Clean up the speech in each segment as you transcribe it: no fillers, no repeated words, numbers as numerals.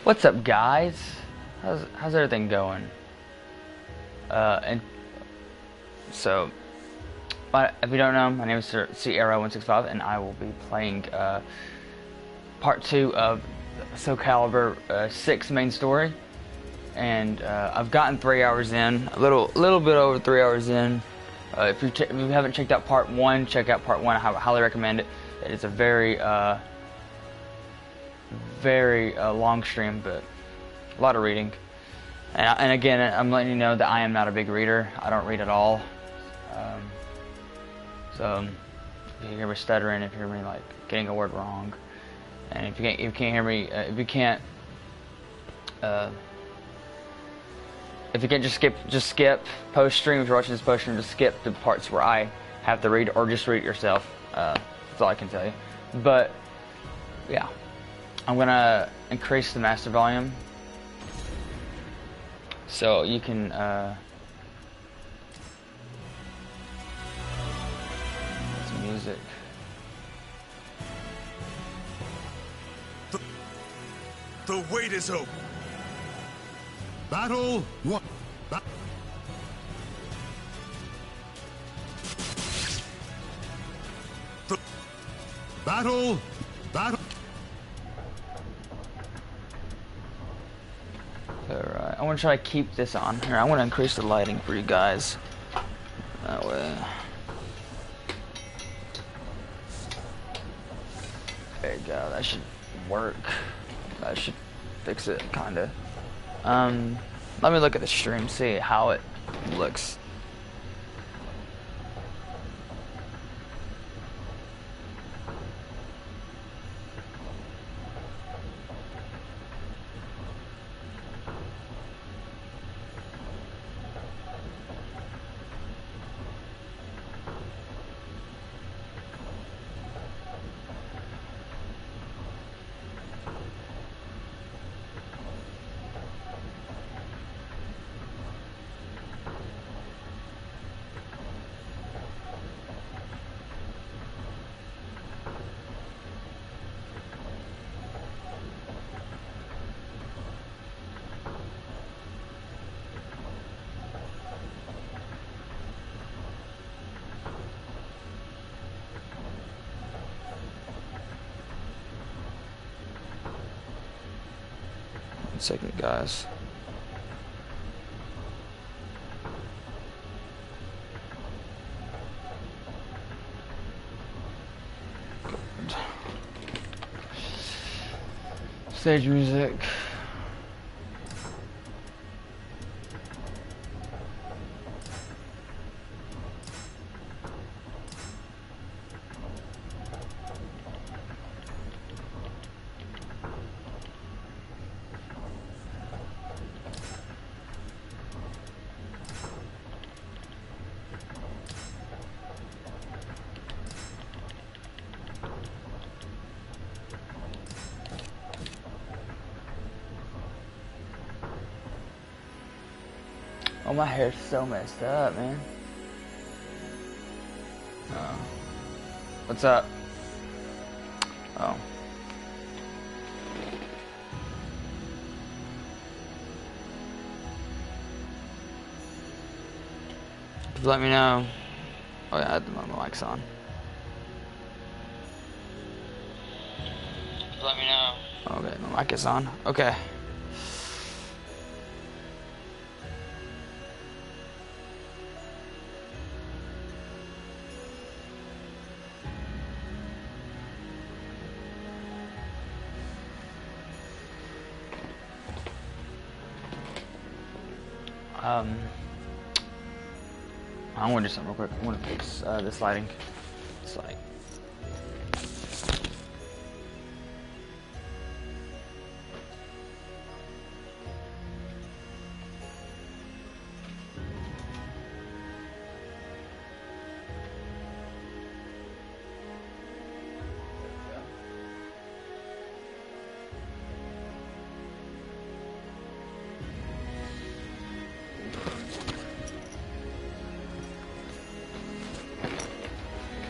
What's up, guys? How's everything going? And so, if you don't know, my name is Scvi, and I will be playing part 2 of Soul Calibur 6 main story. And I've gotten 3 hours in, a little bit over 3 hours in. If you haven't checked out part 1, check out part 1. I highly recommend it. It is a very long stream, but a lot of reading. And again, I'm letting you know that I am not a big reader. I don't read at all. So if you hear me stuttering, if you hear me like getting a word wrong, and if you can't hear me, if you can't just skip post stream. If you're watching this post stream, just skip the parts where I have to read, or just read it yourself. That's all I can tell you. But yeah, I'm gonna increase the master volume so you can some music. The wait is over. Battle one. Battle. Alright, I want to try to keep this on. Here, I want to increase the lighting for you guys. That way. There you go, that should work. That should fix it, kinda. Let me look at the stream, see how it looks. One second, guys. Good. Stage music. Oh, my hair's so messed up, man. Oh. What's up? Oh. Just let me know. Oh yeah, my mic's on. Just let me know. Okay, my mic is on. Okay. I want to do something real quick. I want to fix this lighting. It's like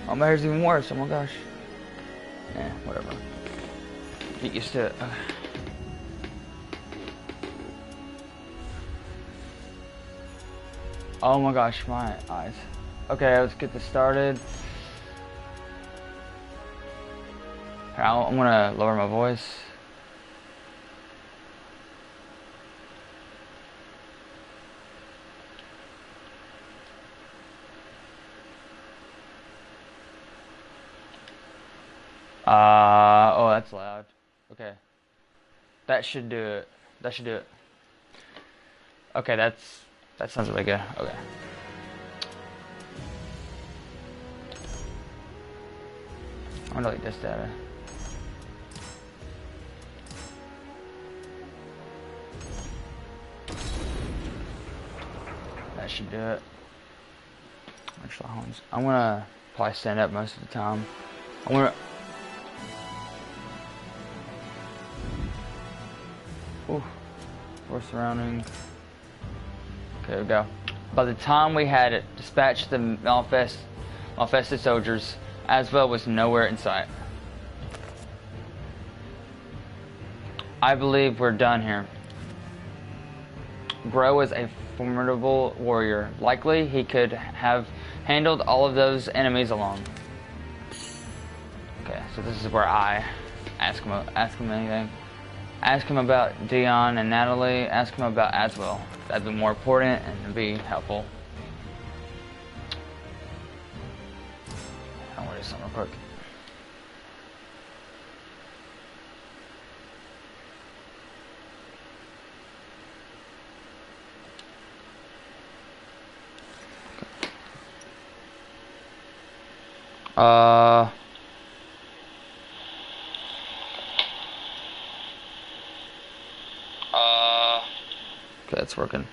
oh, my hair's even worse. Oh my gosh. Yeah, whatever. Get used to it. Oh my gosh, my eyes. Okay, let's get this started. I'm gonna lower my voice. Oh, that's loud. Okay. That should do it. That should do it. Okay, that sounds really good. Okay. I'm gonna delete this data. That should do it. Actually, I'm gonna probably stand up most of the time. I'm gonna. Ooh, we're surrounding. Okay, here we go. By the time we had dispatched the malfested soldiers, Aswell was nowhere in sight. I believe we're done here. Gro was a formidable warrior. Likely he could have handled all of those enemies alone. Okay, so this is where I ask him anything. Ask him about Dion and Natalie. Ask him about Aswell. That'd be more important and it'd be helpful. I want to do something real quick. Okay, it's working.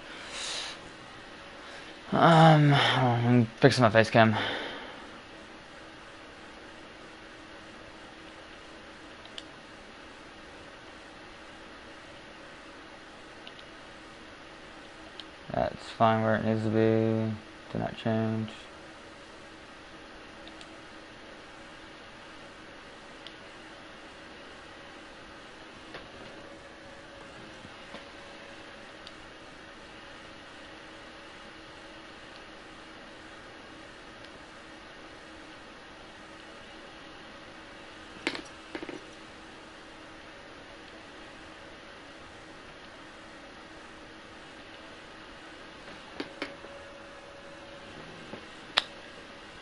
I'm fixing my face cam. That's fine where it needs to be. Do not change.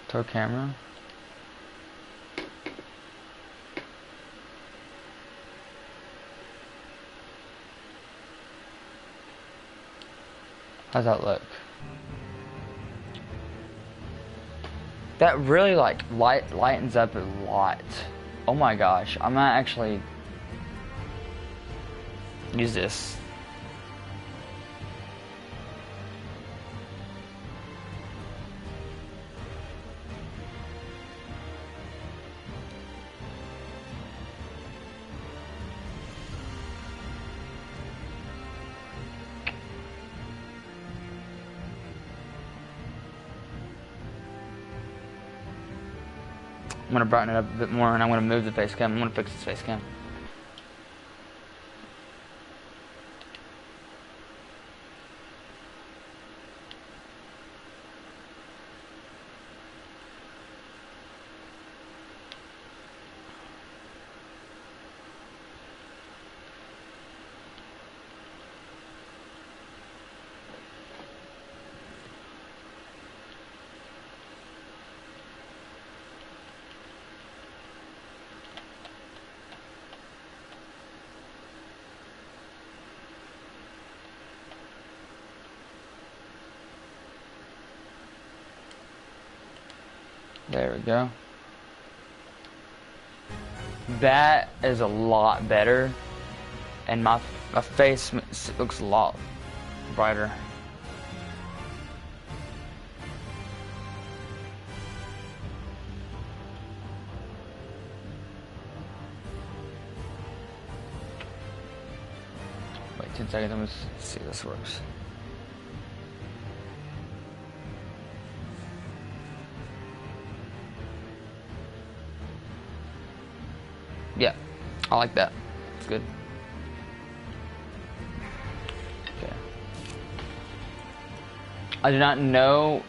Tow camera. How's that look? That really like lightens up a lot. Oh my gosh, I might actually use this. I'm gonna brighten it up a bit more and I'm gonna move the face cam. I'm gonna fix this face cam. There we go. That is a lot better, and my face looks a lot brighter. Wait 10 seconds, I'm gonna see if this works. Yeah, I like that. It's good. Okay. I do not know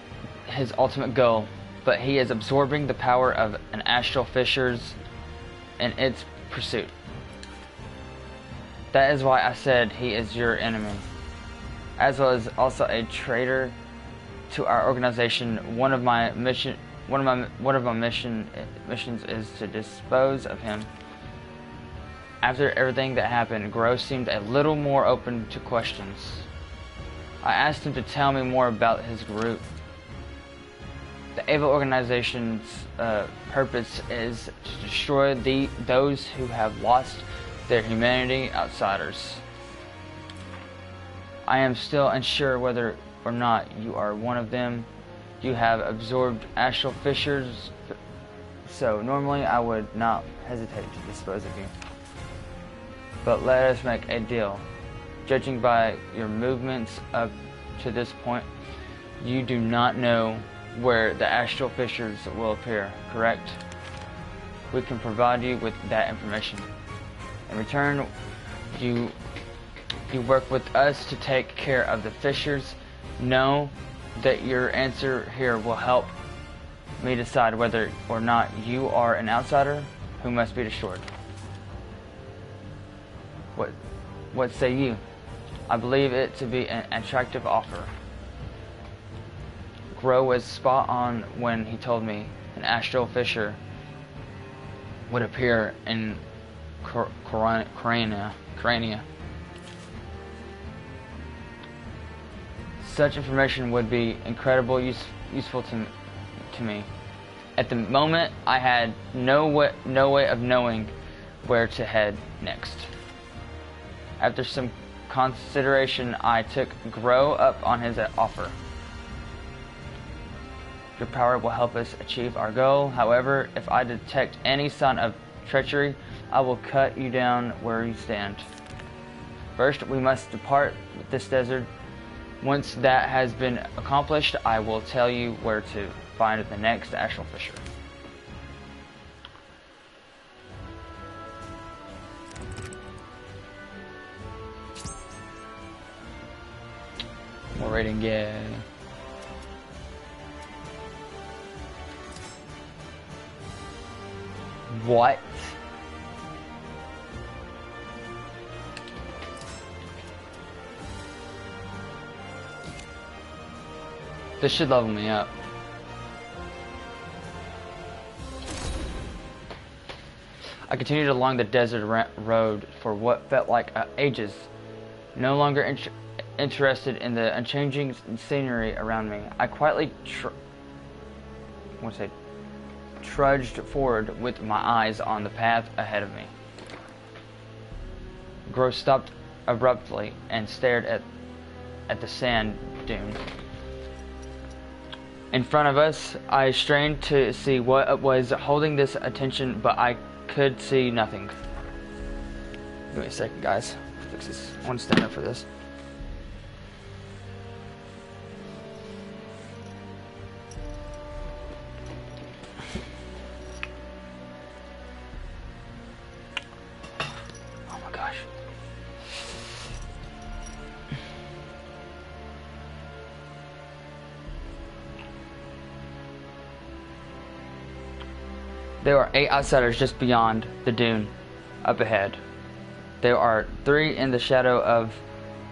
his ultimate goal, but he is absorbing the power of an astral fissures in its pursuit. That is why I said he is your enemy, as well as also a traitor to our organization. One of my missions is to dispose of him. After everything that happened, Gross seemed a little more open to questions. I asked him to tell me more about his group. The Ava organization's purpose is to destroy those who have lost their humanity, outsiders. I am still unsure whether or not you are one of them. You have absorbed astral fissures, so normally I would not hesitate to dispose of you. But let us make a deal. Judging by your movements up to this point, you do not know where the astral fissures will appear, correct? We can provide you with that information. In return, you work with us to take care of the fissures. Know that your answer here will help me decide whether or not you are an outsider who must be destroyed. What say you? I believe it to be an attractive offer. Grow was spot on when he told me an astral fissure would appear in crania. Such information would be incredibly useful to me. At the moment, I had no way of knowing where to head next. After some consideration, I took Grow up on his offer. Your power will help us achieve our goal. However, if I detect any sign of treachery, I will cut you down where you stand. First, we must depart this desert. Once that has been accomplished, I will tell you where to find the next astral fissure. More rating, yeah. What? This should level me up. I continued along the desert road for what felt like ages, no longer interested in the unchanging scenery around me. I quietly trudged forward with my eyes on the path ahead of me. Gross stopped abruptly and stared at the sand dune. In front of us, I strained to see what was holding this attention, but I could see nothing. Give me a second, guys. Fix this. I want to stand up for this. Oh my gosh. There are 8 outsiders just beyond the dune, up ahead. There are 3 in the shadow of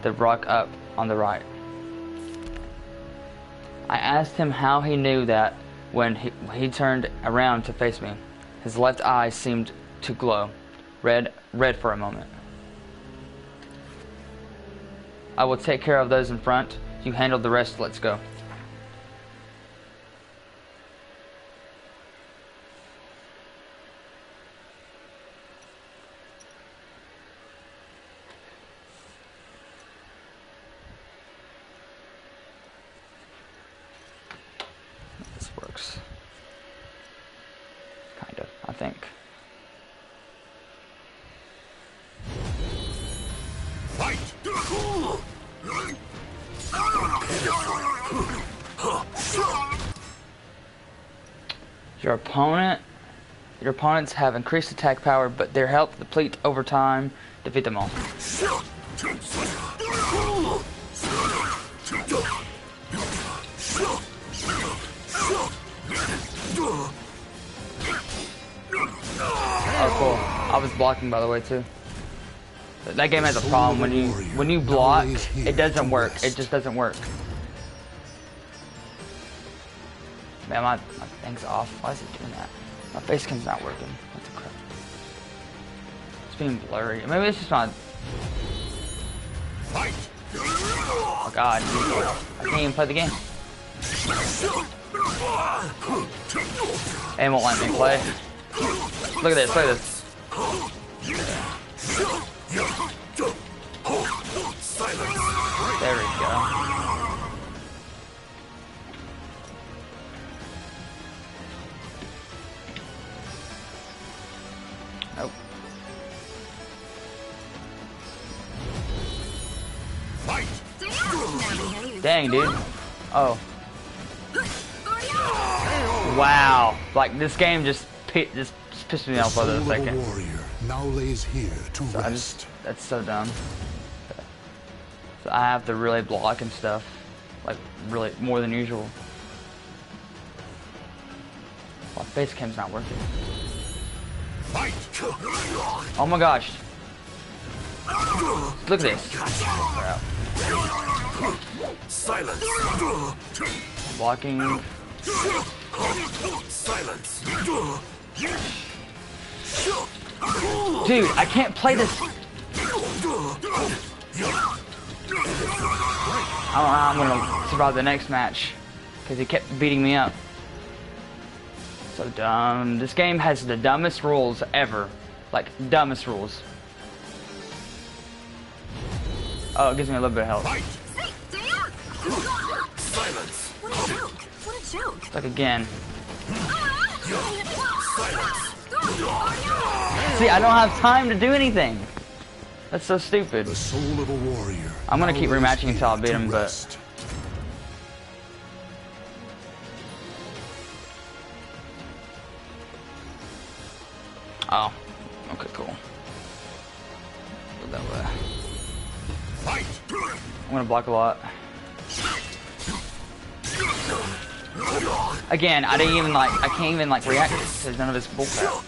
the rock up on the right. I asked him how he knew that when he turned around to face me. His left eye seemed to glow, red for a moment. I will take care of those in front. You handle the rest, let's go. Works. Kind of, I think. Fight! Your opponents have increased attack power, but their health deplete over time. Defeat them all. Oh, cool. I was blocking, by the way, too. That game has a problem when you block, it doesn't work. It just doesn't work. Man, my thing's off. Why is it doing that? My face cam's not working. What the crap? It's being blurry. Maybe it's just my. Oh God! I can't even play the game. It won't let me play. Look at this. Look at this. There we go. Nope. Dang, dude. Oh. Wow. Like, this game just pissed me off for a second. Now lays here to rest. That's so dumb. So I have to really block and stuff. Like, really, more than usual. My face cam's not working. Oh my gosh. Look at this. Silence. Blocking. Silence. Dude, I can't play this. I don't know how I'm gonna survive the next match because he kept beating me up. So dumb. This game has the dumbest rules ever. Like, dumbest rules. Oh, it gives me a little bit of health. Silence. What a joke. What a joke. Like again. See, I don't have time to do anything. That's so stupid. The soul of a warrior. I'm gonna keep rematching until I beat him, but oh, okay, cool. Go that way. I'm gonna block a lot. Again, I didn't even I can't even react to none of this bullcrap.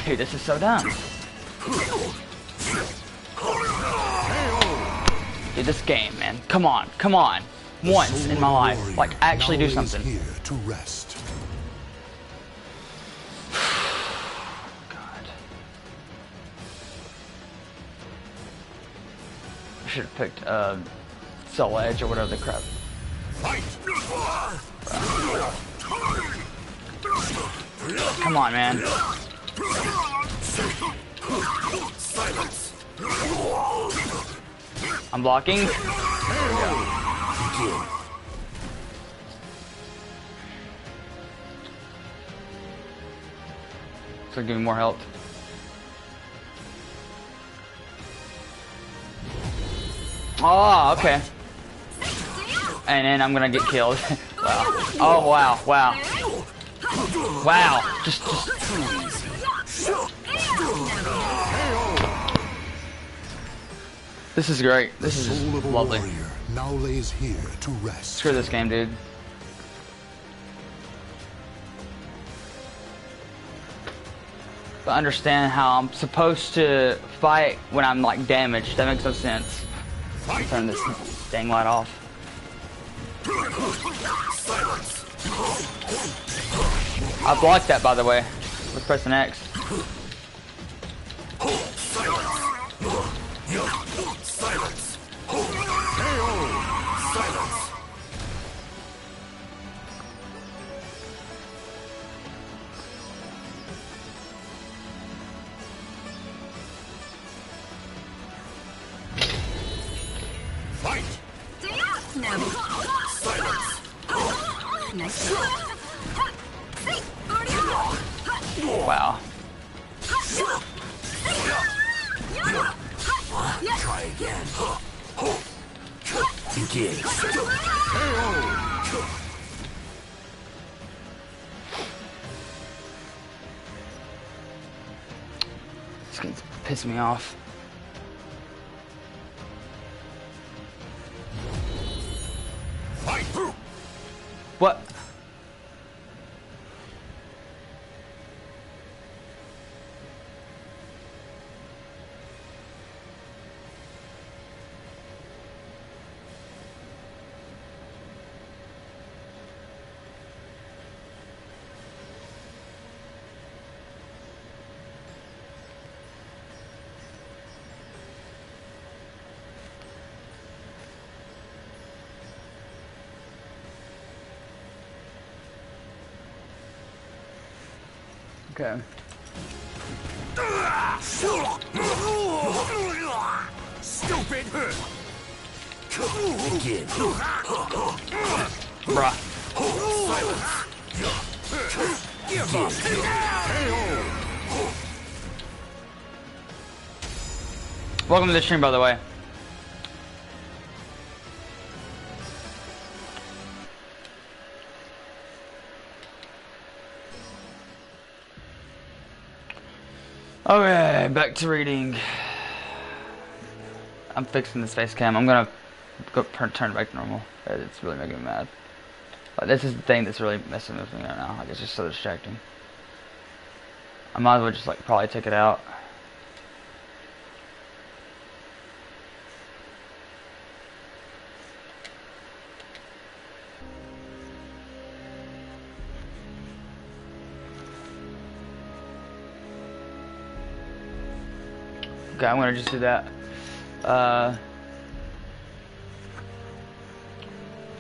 Dude, this is so dumb. Dude, this game, man. Come on, come on. Once in my life, like, actually do something. Here to rest. God. I should have picked Soul Edge or whatever the crap. Come on, man. Silence. I'm blocking. There we go. So give me more health. Oh, okay. And then I'm gonna get killed. Wow. Oh, wow, wow. Wow. Just. This is great. This is Soul of a lovely. warrior now lays here to rest. Screw this game, dude. But understand how I'm supposed to fight when I'm like damaged. That makes no sense. Let me turn this dang light off. I blocked that, by the way, with pressing X. Silence. Silence. Fight. Silence. Nice. Wow. Try again. Begin. This game's pissing me off. Fight. What? Okay. Stupid! Begin. Bruh. Silence! Give up! Welcome to the stream, by the way. Okay, back to reading. I'm fixing this face cam. I'm gonna go turn it back to normal. It's really making me mad. But this is the thing that's really messing with me right now. Like, it's just so distracting. I might as well just like probably take it out. Okay, I'm gonna just do that. I'm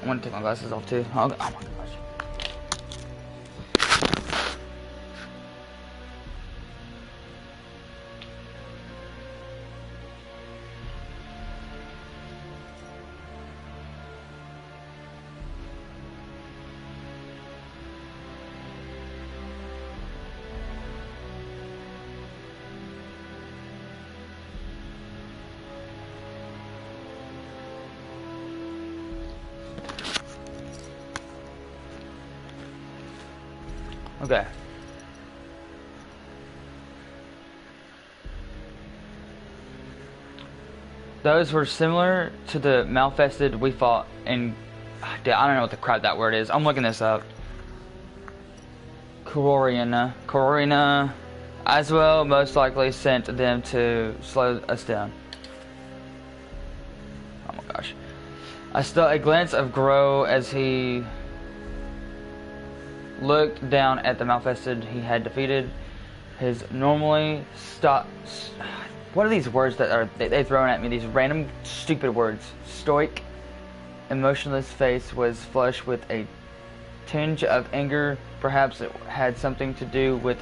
gonna take my glasses off too. Oh my gosh. Okay. Those were similar to the Malfested we fought in... I don't know what the crap that word is. I'm looking this up. Cororina. As well, most likely sent them to slow us down. Oh my gosh. I saw a glance of Grow as he looked down at the Malfested he had defeated. His normally what are these words that are they thrown at me? These random stupid words. Stoic, emotionless face was flushed with a tinge of anger. Perhaps it had something to do with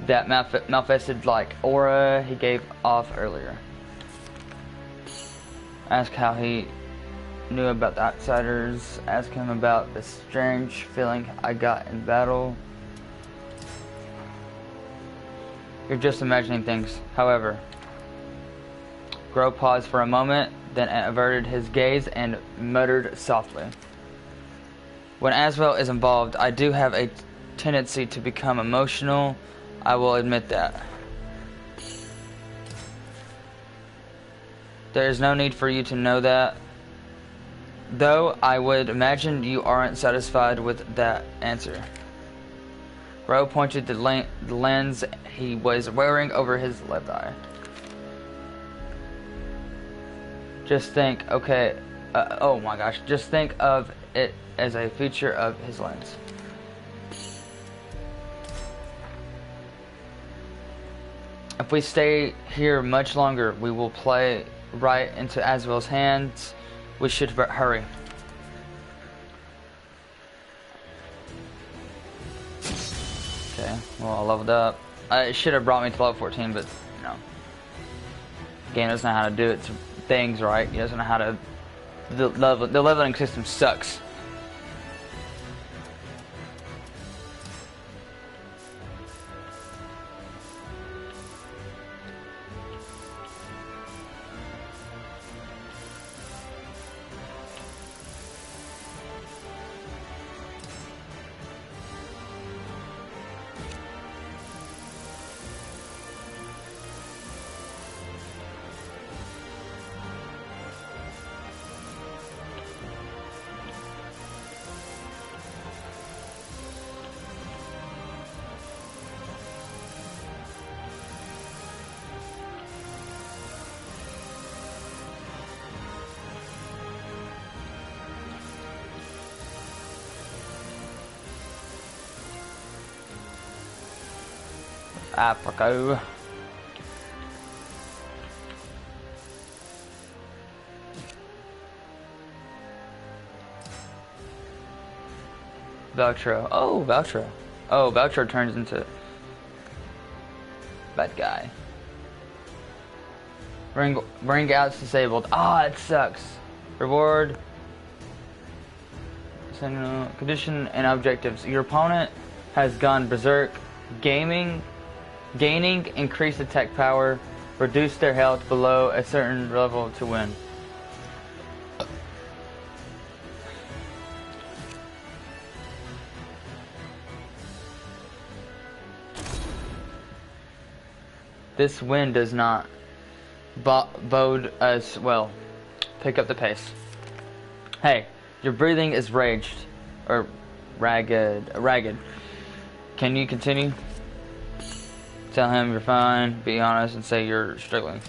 that Malfested-like aura he gave off earlier. Ask how he knew about the outsiders. Ask him about the strange feeling I got in battle. You're just imagining things. However, Grow paused for a moment, then averted his gaze and muttered softly. When Aswell is involved, I do have a tendency to become emotional. I will admit that. There is no need for you to know that. Though I would imagine you aren't satisfied with that answer. Grow pointed the lens he was wearing over his left eye. Just think, okay, oh my gosh, just think of it as a feature of his lens. If we stay here much longer, we will play right into Aswell's hands. We should hurry. Okay, well, I leveled up. It should have brought me to level 14, but no. The game doesn't know how to do its things right. It doesn't know how to. The leveling system sucks. Africa. Veltro. Oh, Veltro. Oh, Veltro turns into... Bad guy. Bring out's disabled. Ah, it sucks. Reward. Condition and objectives. Your opponent has gone berserk. Gaining increased attack power. Reduce their health below a certain level to win. This wind does not bode us well. Pick up the pace. Hey, your breathing is ragged. Can you continue? Tell him you're fine, be honest, and say you're struggling.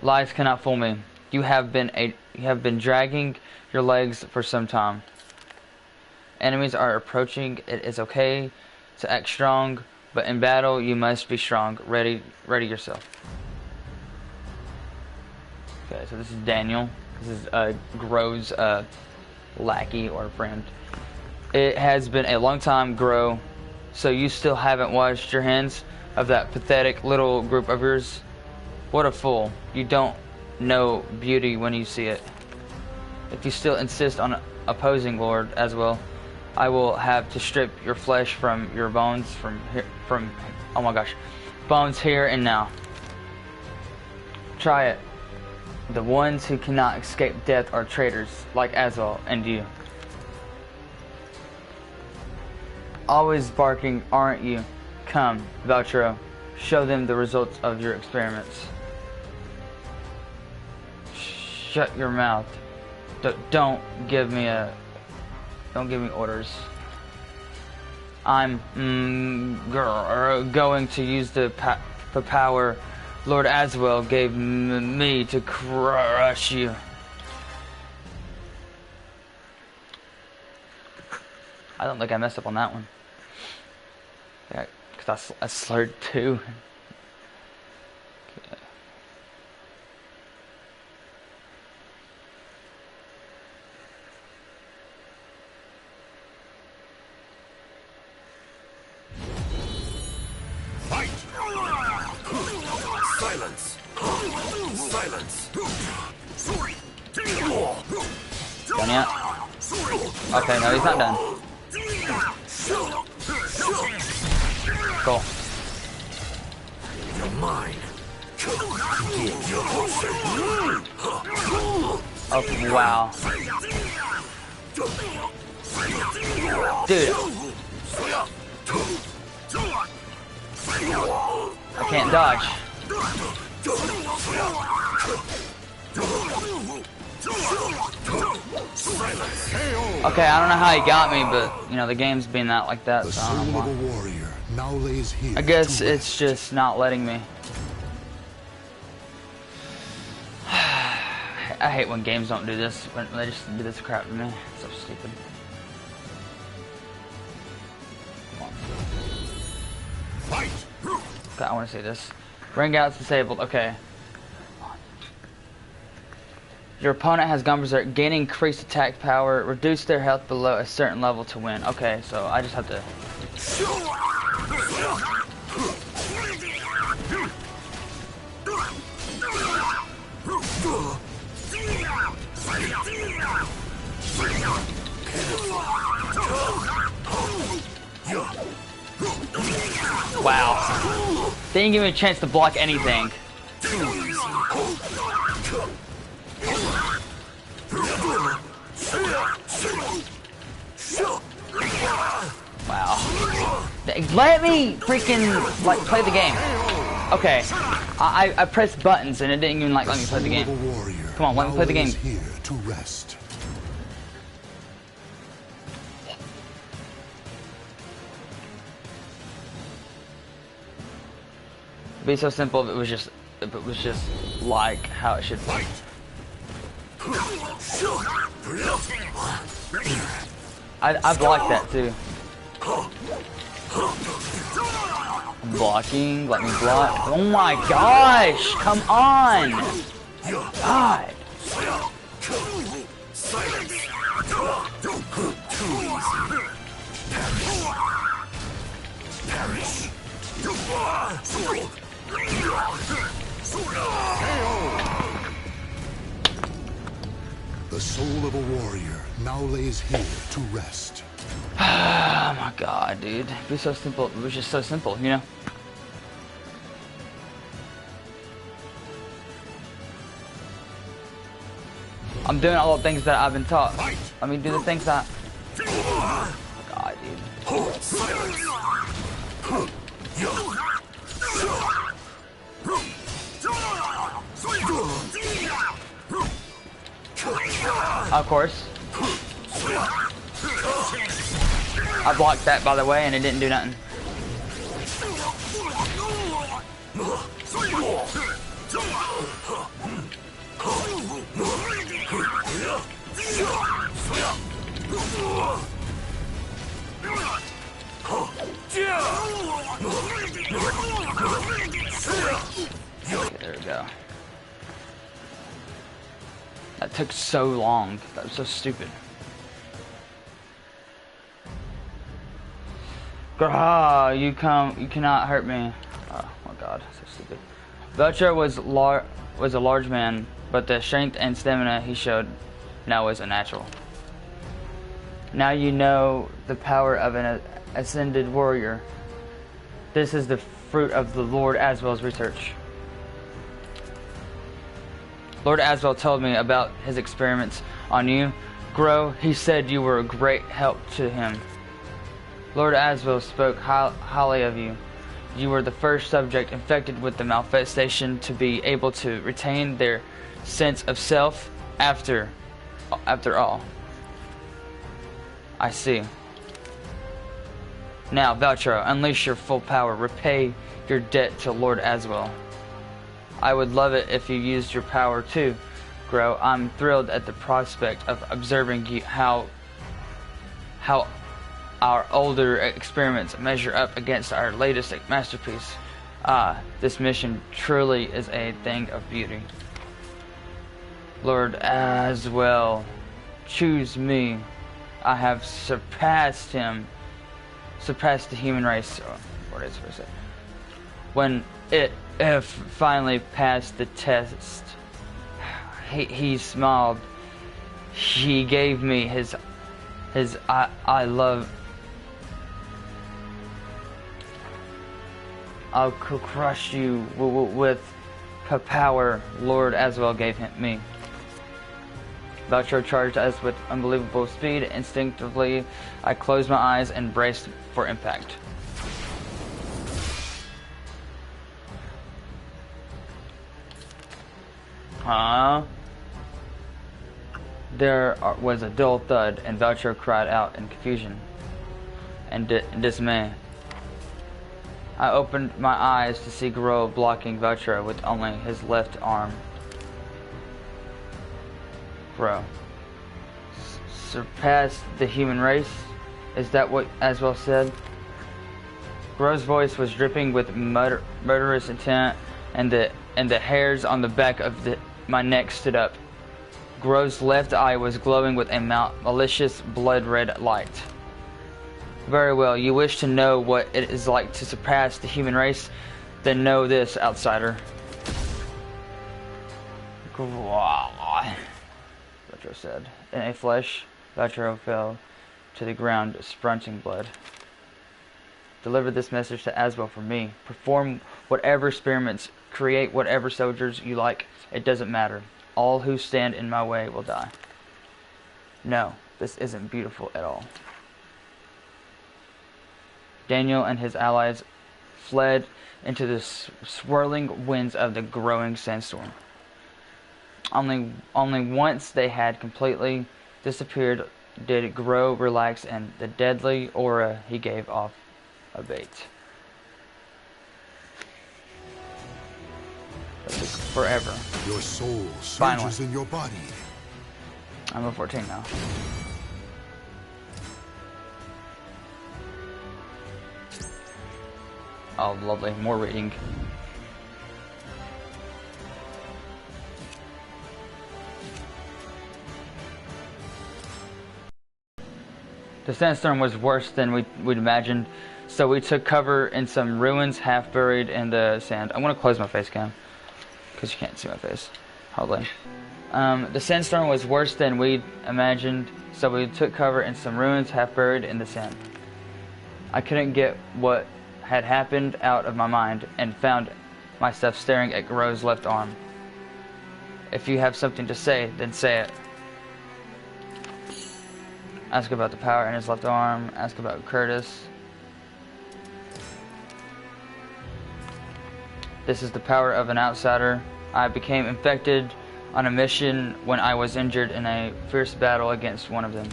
Lies cannot fool me. You have been dragging your legs for some time. Enemies are approaching. It is okay to act strong, but in battle you must be strong. Ready yourself. Okay, so this is Daniel. This is Gro's lackey or friend. It has been a long time, Gro. So you still haven't washed your hands of that pathetic little group of yours? What a fool. You don't know beauty when you see it. If you still insist on opposing Lord as well, I will have to strip your flesh from your bones oh my gosh, bones here and now. Try it. The ones who cannot escape death are traitors like Azal and you. Always barking, aren't you? Come, Valtro. Show them the results of your experiments. Shut your mouth. Don't give me orders. I'm going to use the power Lord Aswell gave me to crush you. I don't think I messed up on that one. Yeah, because I slurred too. Okay. Fight! Silence! Silence! Done yet? Okay, no, he's not done. Cool. You're mine. Oh, wow. Dude. I can't dodge. Okay, I don't know how he got me, but you know the game's been that like that. The So I don't soul know of why. a warrior now lays here. I guess to it's rest. just not letting me. I hate when games don't do this, when they just do this crap to me. It's so stupid. Come on. Fight! Okay, I want to see this. Ring out's disabled. Okay. Your opponent has gone berserk, gaining increased attack power, reduce their health below a certain level to win. Okay, so I just have to. Wow. They didn't give me a chance to block anything. Wow. Let me freaking like play the game. Okay. I pressed buttons and it didn't even like let me play the game. Come on, let me play the game. Here to rest. It'd be so simple if it was just like how it should be. I blocked that too. Blocking, let me block. Oh my gosh, come on! God. The soul of a warrior now lays here to rest. Oh my god, dude. It'd be so simple. It was just so simple, you know? I'm doing all the things that I've been taught. I mean, do the things that... Oh my god, dude. Of course. I blocked that, by the way, and it didn't do nothing. Okay, there we go. That took so long. That was so stupid. Grah, you cannot hurt me. Oh my god, so stupid. Belcher was a large man, but the strength and stamina he showed now was unnatural. Now you know the power of an ascended warrior. This is the fruit of the Lord Aswell's research. Lord Aswell told me about his experiments on you. Grow, he said you were a great help to him. Lord Aswell spoke highly of you. You were the first subject infected with the manifestation to be able to retain their sense of self after all. I see. Now, Valtro, unleash your full power. Repay your debt to Lord Aswell. I would love it if you used your power too, Grow. I'm thrilled at the prospect of observing how our older experiments measure up against our latest masterpiece. Ah, this mission truly is a thing of beauty. Lord Aswell, choose me. I have surpassed him. Surpassed the human race. Oh, what is it? When it finally passed the test, he smiled. He gave me his I love. I'll crush you with the power Lord Aswell gave me. Valtro charged us with unbelievable speed. Instinctively, I closed my eyes and braced for impact. There was a dull thud, and Valtro cried out in confusion and dismay. I opened my eyes to see Gro blocking Valtro with only his left arm. Bro. Surpassed the human race? Is that what Aswell said? Gro's voice was dripping with murderous intent, and the hairs on the back of my neck stood up. Gro's left eye was glowing with a malicious blood-red light. Very well, you wish to know what it is like to surpass the human race? Then know this, outsider. Valtro said. In a flash, Valtro fell to the ground, spurting blood. Deliver this message to Aswell for me. Perform whatever experiments, create whatever soldiers you like. It doesn't matter. All who stand in my way will die. No, this isn't beautiful at all. Daniel and his allies fled into the swirling winds of the growing sandstorm. Only once they had completely disappeared did Gro relax, and the deadly aura he gave off abate. That took forever. Your soul surges Finally. in your body. I'm a 14 now. Oh, lovely. More reading. The sandstorm was worse than we'd imagined. so we took cover in some ruins half buried in the sand. I'm going to close my face cam because you can't see my face hardly. The sandstorm was worse than we'd imagined, so we took cover in some ruins half buried in the sand. I couldn't get what had happened out of my mind and found myself staring at Garot's left arm. If you have something to say, then say it. Ask about the power in his left arm. Ask about Curtis. This is the power of an outsider. I became infected on a mission when I was injured in a fierce battle against one of them.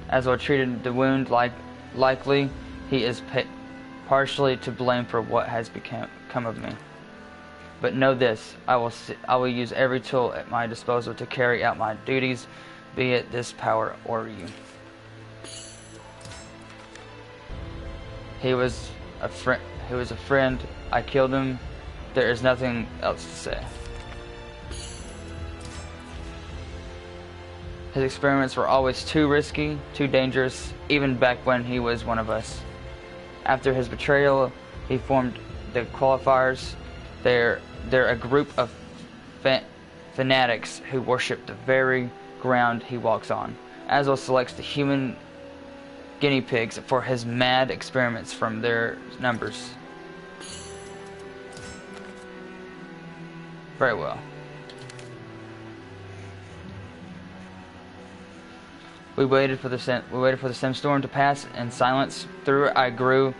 Aswell treated the wound likely he is partially to blame for what has come of me. But know this, I will use every tool at my disposal to carry out my duties, be it this power or you. He was a friend. I killed him. There is nothing else to say. His experiments were always too risky, too dangerous, even back when he was one of us. After his betrayal, he formed the Qualifiers. They're a group of fanatics who worship the very ground he walks on. Aswell selects the human guinea pigs for his mad experiments from their numbers. Very well. We waited for the sandstorm to pass in silence. I grew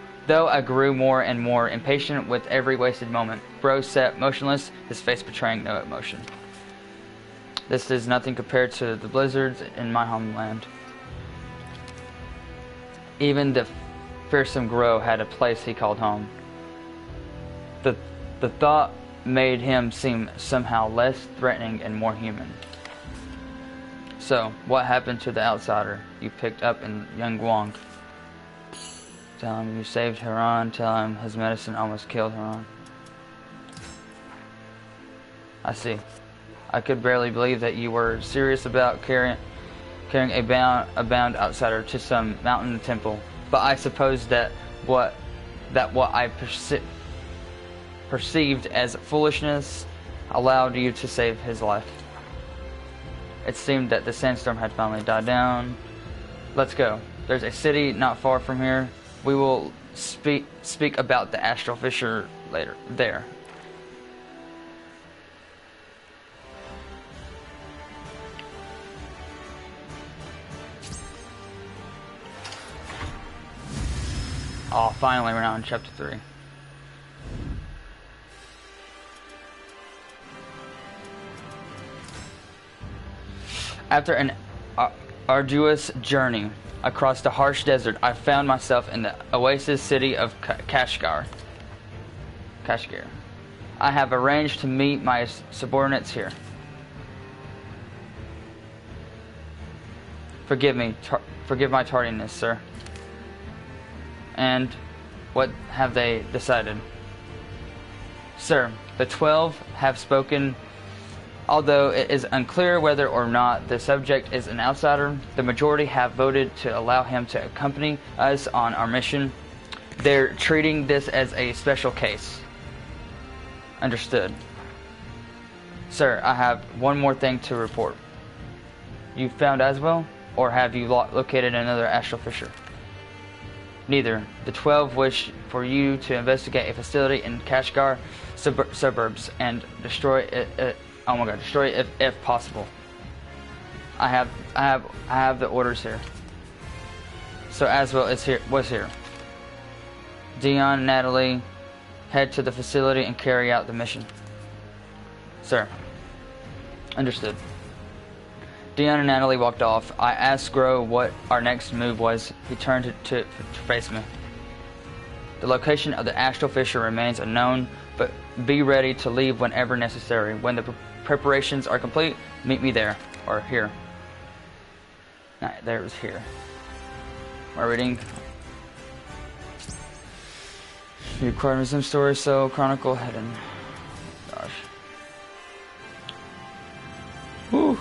more and more impatient with every wasted moment. Bro sat motionless, his face betraying no emotion. This is nothing compared to the blizzards in my homeland. Even the fearsome Gro had a place he called home. The thought made him seem somehow less threatening and more human. So, what happened to the outsider you picked up in Young Guang? Tell him you saved Huron. Tell him his medicine almost killed Huron. I see. I could barely believe that you were serious about carrying a bound outsider to some mountain temple. But I suppose that what I perceived as foolishness allowed you to save his life. It seemed that the sandstorm had finally died down. Let's go. There's a city not far from here. We will speak about the astral fissure later. There. Oh, finally, we're now in chapter 3. After an arduous journey across the harsh desert, I found myself in the oasis city of Kashgar. I have arranged to meet my subordinates here. Forgive my tardiness, sir. And what have they decided? Sir, the 12 have spoken. Although it is unclear whether or not the subject is an outsider, the majority have voted to allow him to accompany us on our mission. They're treating this as a special case. Understood. Sir, I have one more thing to report. You found Aswell, or have you located another astral fissure? Neither. The 12 wish for you to investigate a facility in Kashgar suburbs and destroy it. Oh my God! Destroy it if possible. I have the orders here. So Aswell was here. Dion and Natalie head to the facility and carry out the mission. Sir. Understood. Dion and Natalie walked off. I asked Gro what our next move was. He turned to face me. The location of the astral fissure remains unknown, but be ready to leave whenever necessary. When the preparations are complete, meet me there, or here. Nah, there it was here. We're reading. You required me some story, so Chronicle hidden. Gosh. Whew.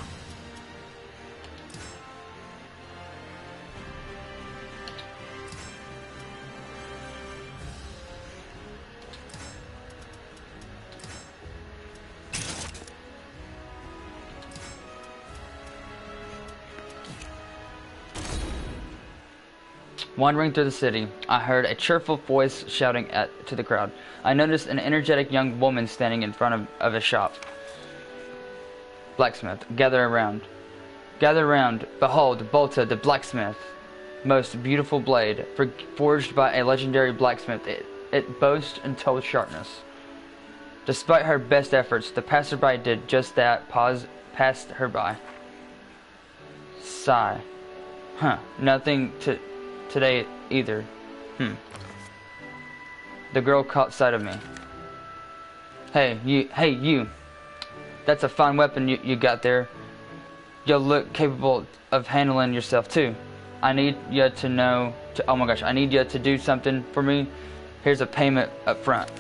Wandering through the city, I heard a cheerful voice shouting to the crowd. I noticed an energetic young woman standing in front of a shop. Blacksmith, gather around. Gather around. Behold, Bolta the blacksmith. Most beautiful blade, forged by a legendary blacksmith. It boasts untold sharpness. Despite her best efforts, the passerby did just that, passed her by. Sigh. Huh, nothing today either. The girl caught sight of me. Hey, you. That's a fine weapon you got there. You'll look capable of handling yourself too. I need you to oh my gosh, I need you to do something for me. Here's a payment up front.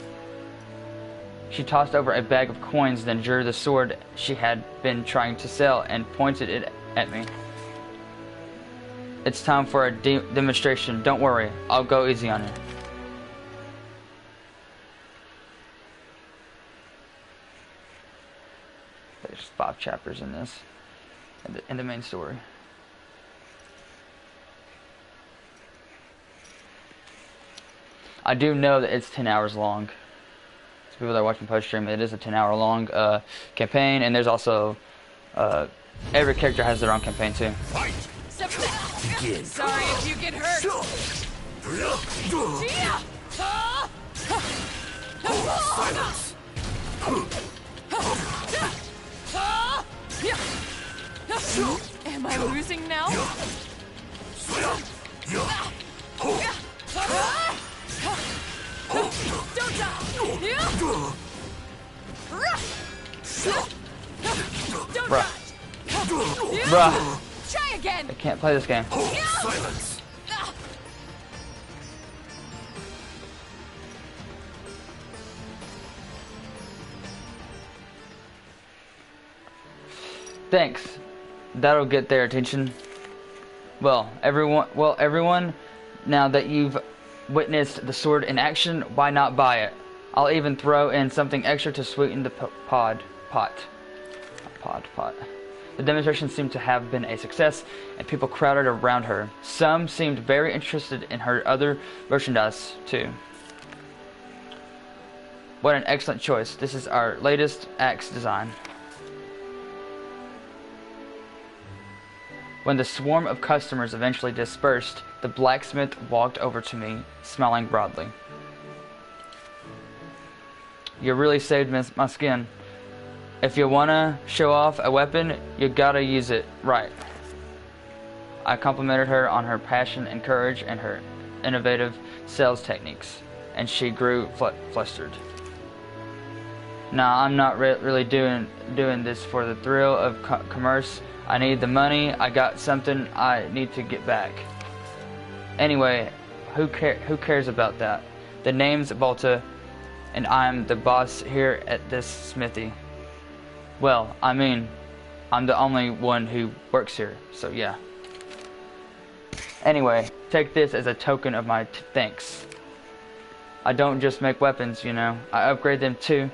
She tossed over a bag of coins, then drew the sword she had been trying to sell and pointed it at me. It's time for a demonstration. Don't worry, I'll go easy on you. There's 5 chapters in this, in the main story. I do know that it's 10 hours long. So people that are watching post stream, it is a 10-hour long campaign, and there's also every character has their own campaign too. Fight! Begin. Sorry if you get hurt. Silence! Am I losing now? Don't die! Don't Bruh. dodge! Bruh, Try again! I can't play this game. Silence! Thanks. That'll get their attention. Well, everyone, now that you've witnessed the sword in action, why not buy it? I'll even throw in something extra to sweeten the pot. The demonstration seemed to have been a success, and people crowded around her. Some seemed very interested in her other merchandise, too. What an excellent choice. This is our latest axe design. When the swarm of customers eventually dispersed, the blacksmith walked over to me, smiling broadly. You really saved my skin. If you wanna show off a weapon, you gotta use it right. I complimented her on her passion and courage and her innovative sales techniques, and she grew flustered. Nah, I'm not really doing this for the thrill of commerce. I need the money. I got something I need to get back. Anyway, who cares about that? The name's Bolta, and I'm the boss here at this smithy. Well, I mean, I'm the only one who works here, so yeah. Anyway, take this as a token of my thanks. I don't just make weapons, you know. I upgrade them too.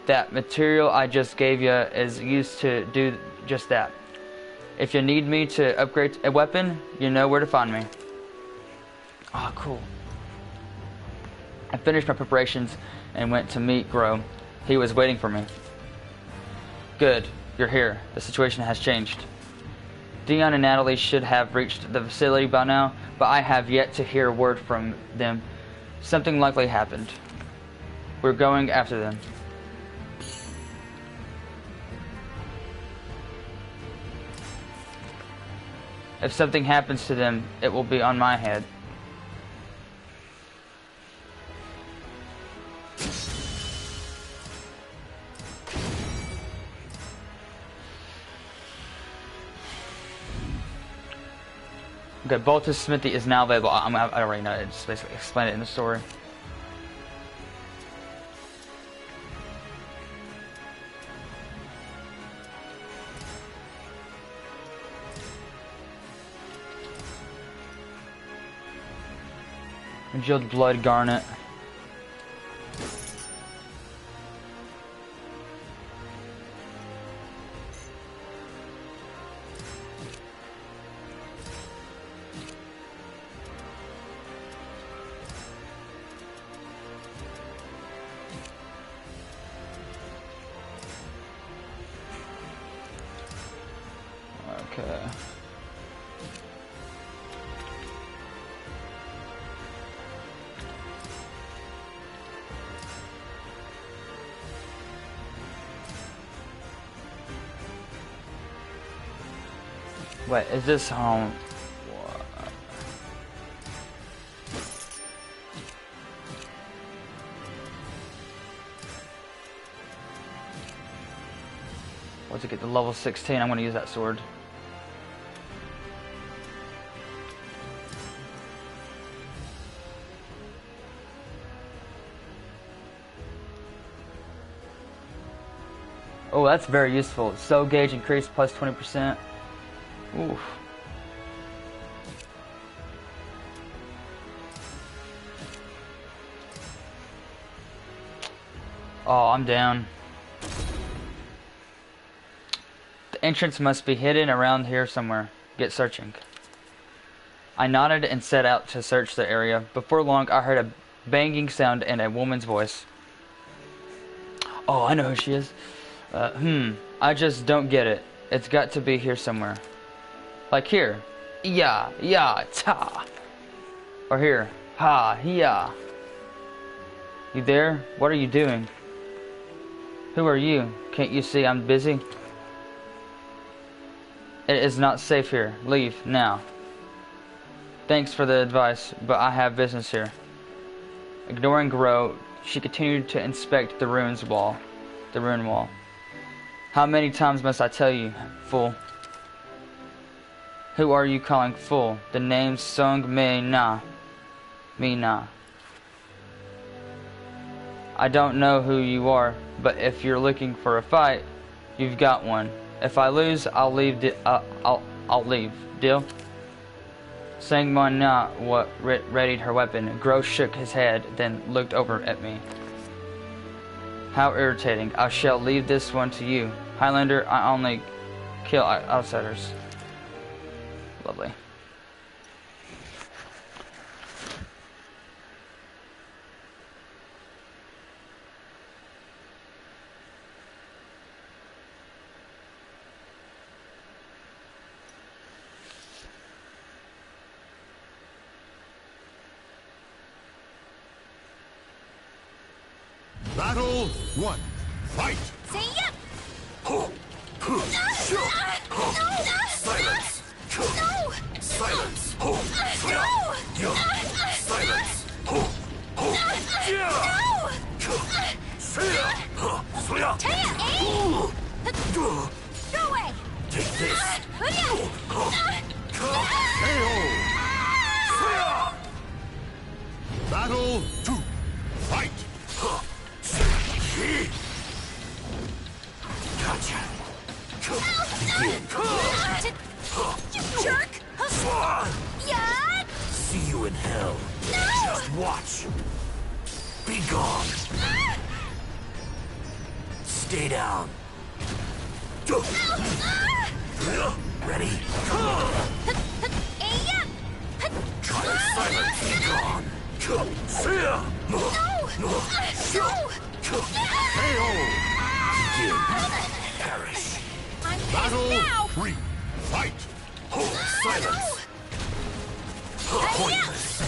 That material I just gave you is used to do just that. If you need me to upgrade a weapon, you know where to find me. Oh, cool. I finished my preparations and went to meet Grow. He was waiting for me. Good, you're here. The situation has changed. Dion and Natalie should have reached the facility by now, but I have yet to hear word from them. Something likely happened. We're going after them. If something happens to them, it will be on my head. Okay, Bolta's smithy is now available. I already know it. Just basically explain it in the story. Congealed blood garnet. Wait, is this home? Once I get to level 16, I'm going to use that sword. Oh, that's very useful. So gauge increased plus 20%. Oof. Oh, I'm down. The entrance must be hidden around here somewhere. Get searching. I nodded and set out to search the area. Before long, I heard a banging sound and a woman's voice. Oh, I know who she is. I just don't get it. It's got to be here somewhere. Like here. Yeah, ta. Or here. Ha, yeah. You there? What are you doing? Who are you? Can't you see I'm busy? It is not safe here. Leave, now. Thanks for the advice, but I have business here. Ignoring Gro, she continued to inspect the ruin wall. How many times must I tell you, fool? Who are you calling fool? The name's Sung Me Na. Me Na. I don't know who you are, but if you're looking for a fight, you've got one. If I lose, I'll leave. I'll leave. Deal? Sang Ma Na readied her weapon. Gro shook his head, then looked over at me. How irritating. I shall leave this one to you. Highlander, I only kill outsiders. Lovely. Battle 1. Fight! Say yep! Silence! No! Silence! No! Silence! Taya, eh? Go away! Take this! Battle 2. Fight! Gotcha! You jerk! Yeah! See you in hell. Just watch. Be gone. Stay down. Ready? Try to silence. Be gone. Begin. Perish. I'm pissed Battle now! 3. Fight! Silence. Pointless.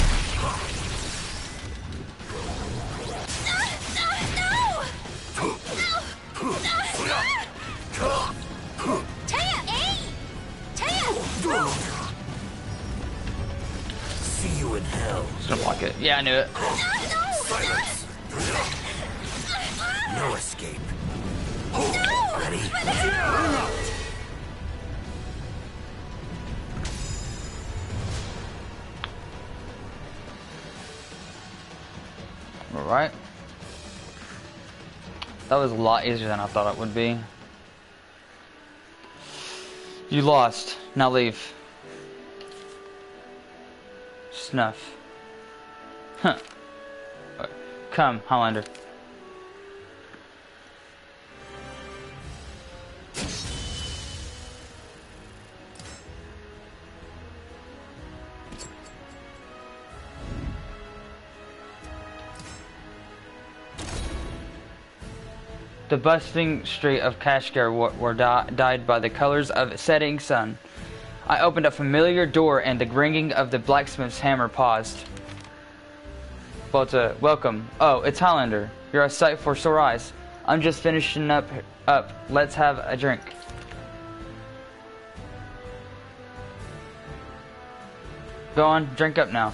Taya, eh? Taya! See you in hell. Just gonna block it. Yeah, I knew it. Silence. No escape. Ready? Alright. That was a lot easier than I thought it would be. You lost. Now leave. Snuff. Huh. Come, Highlander. The bustling street of Kashgar were dyed by the colors of a setting sun. I opened a familiar door and the ringing of the blacksmith's hammer paused. But, welcome. Oh, it's Highlander. You're a sight for sore eyes. I'm just finishing up. Let's have a drink. Go on, drink up now.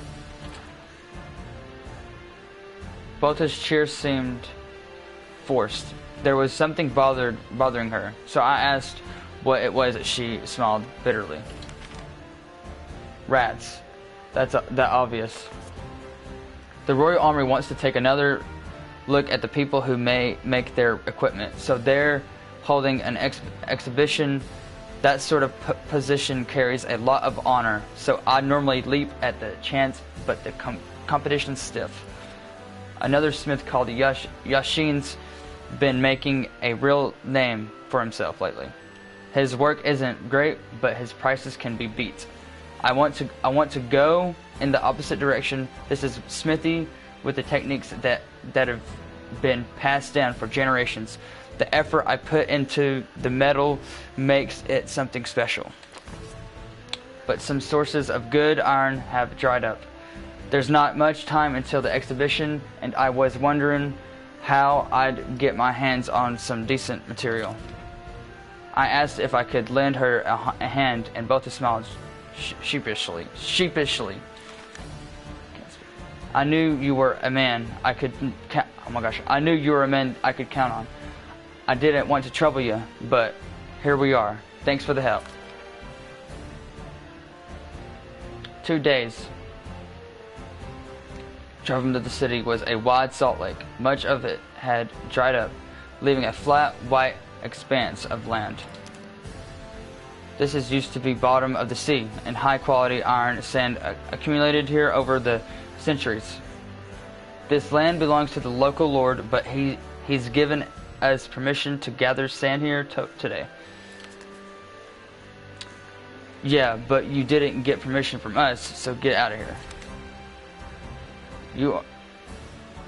Both his cheers seemed forced. There was something bothering her, so I asked what it was. She smiled bitterly. Rats. That's that obvious. The Royal Army wants to take another look at the people who may make their equipment, so they're holding an exhibition. That sort of position carries a lot of honor, so I normally leap at the chance, but the competition's stiff. Another smith called Yashin's been making a real name for himself lately. His work isn't great, but his prices can be beat. I want to go in the opposite direction. This is smithy with the techniques that have been passed down for generations. The effort I put into the metal makes it something special. But some sources of good iron have dried up. There's not much time until the exhibition, and I was wondering how I'd get my hands on some decent material. I asked if I could lend her a hand, and both smiled sheepishly. I knew you were a man I could I knew you were a man I could count on. I didn't want to trouble you, but here we are. Thanks for the help. 2 days. Driving to the city was a wide salt lake. Much of it had dried up, leaving a flat, white expanse of land. This is used to be bottom of the sea, and high-quality iron sand accumulated here over the centuries. This land belongs to the local lord, but he's given us permission to gather sand here today. Yeah, but you didn't get permission from us, so get out of here.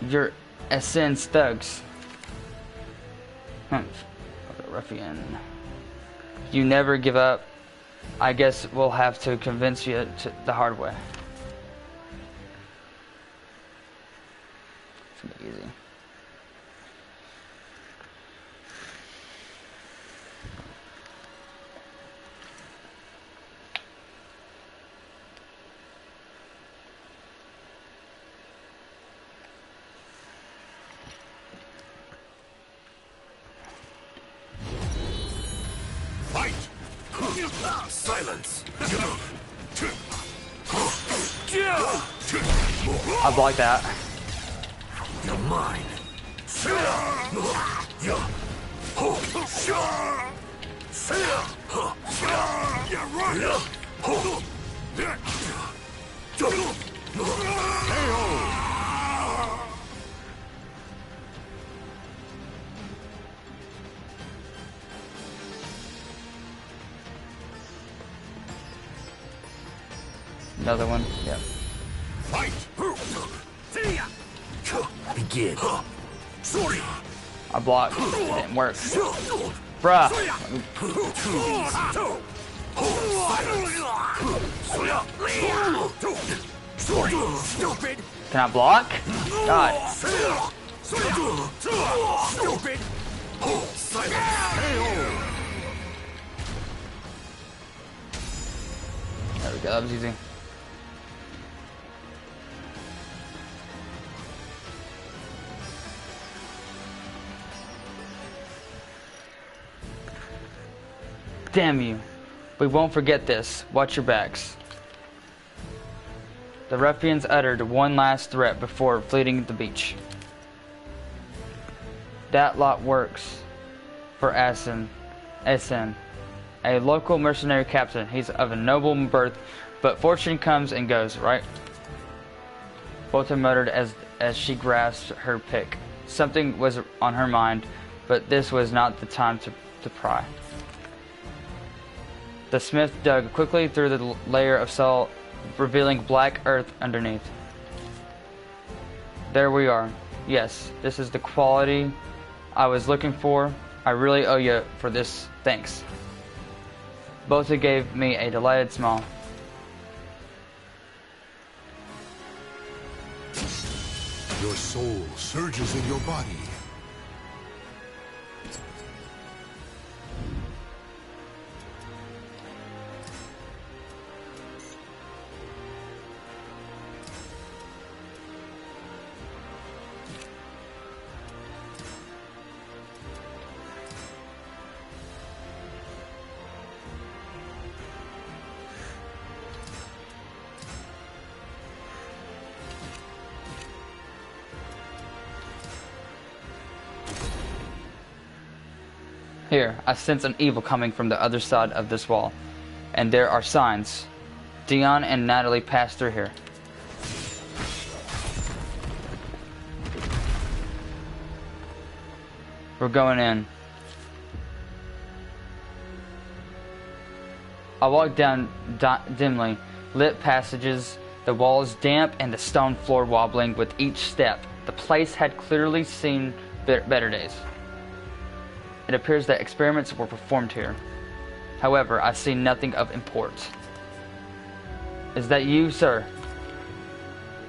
You're Essen's thugs. Ruffian. You never give up. I guess we'll have to convince you the hard way. It's gonna be easy. Silence! I blocked that. You're mine. Another one. Yep. Fight! Begin. I blocked. It didn't work. Bruh. Stupid! Can I block? God. Stupid! There we go. That was easy. Damn you. We won't forget this. Watch your backs. The ruffians uttered one last threat before fleeing the beach. That lot works for Awsome, a local mercenary captain. He's of a noble birth, but fortune comes and goes, right? Bolton muttered as she grasped her pick. Something was on her mind, but this was not the time to pry. The smith dug quickly through the layer of salt, revealing black earth underneath. There we are. Yes, this is the quality I was looking for. I really owe you for this. Thanks. Bota gave me a delighted smile. Your soul surges in your body. Here, I sense an evil coming from the other side of this wall. And there are signs. Dion and Natalie passed through here. We're going in. I walk down dimly lit passages, the walls damp and the stone floor wobbling with each step. The place had clearly seen better days. It appears that experiments were performed here. However, I see nothing of import. Is that you, sir?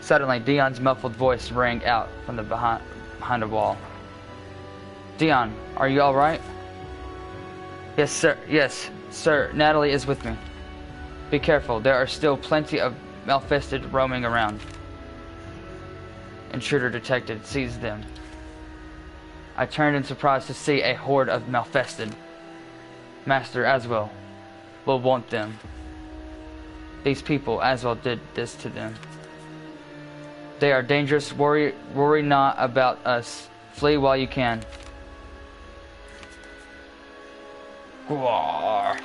Suddenly, Dion's muffled voice rang out from the behind a wall. Dion, are you all right? Yes, sir. Yes, sir. Natalie is with me. Be careful. There are still plenty of Malfested roaming around. Intruder detected. Seize them. I turned in surprise to see a horde of Malfested. Master Aswell will want them. These people, Aswell did this to them. They are dangerous. Worry not about us. Flee while you can. Gwar.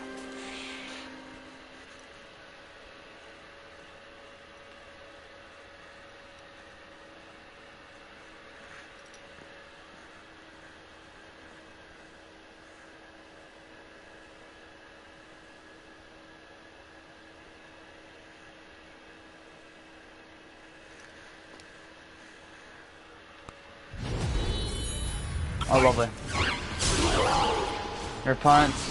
Oh, lovely. Your opponents.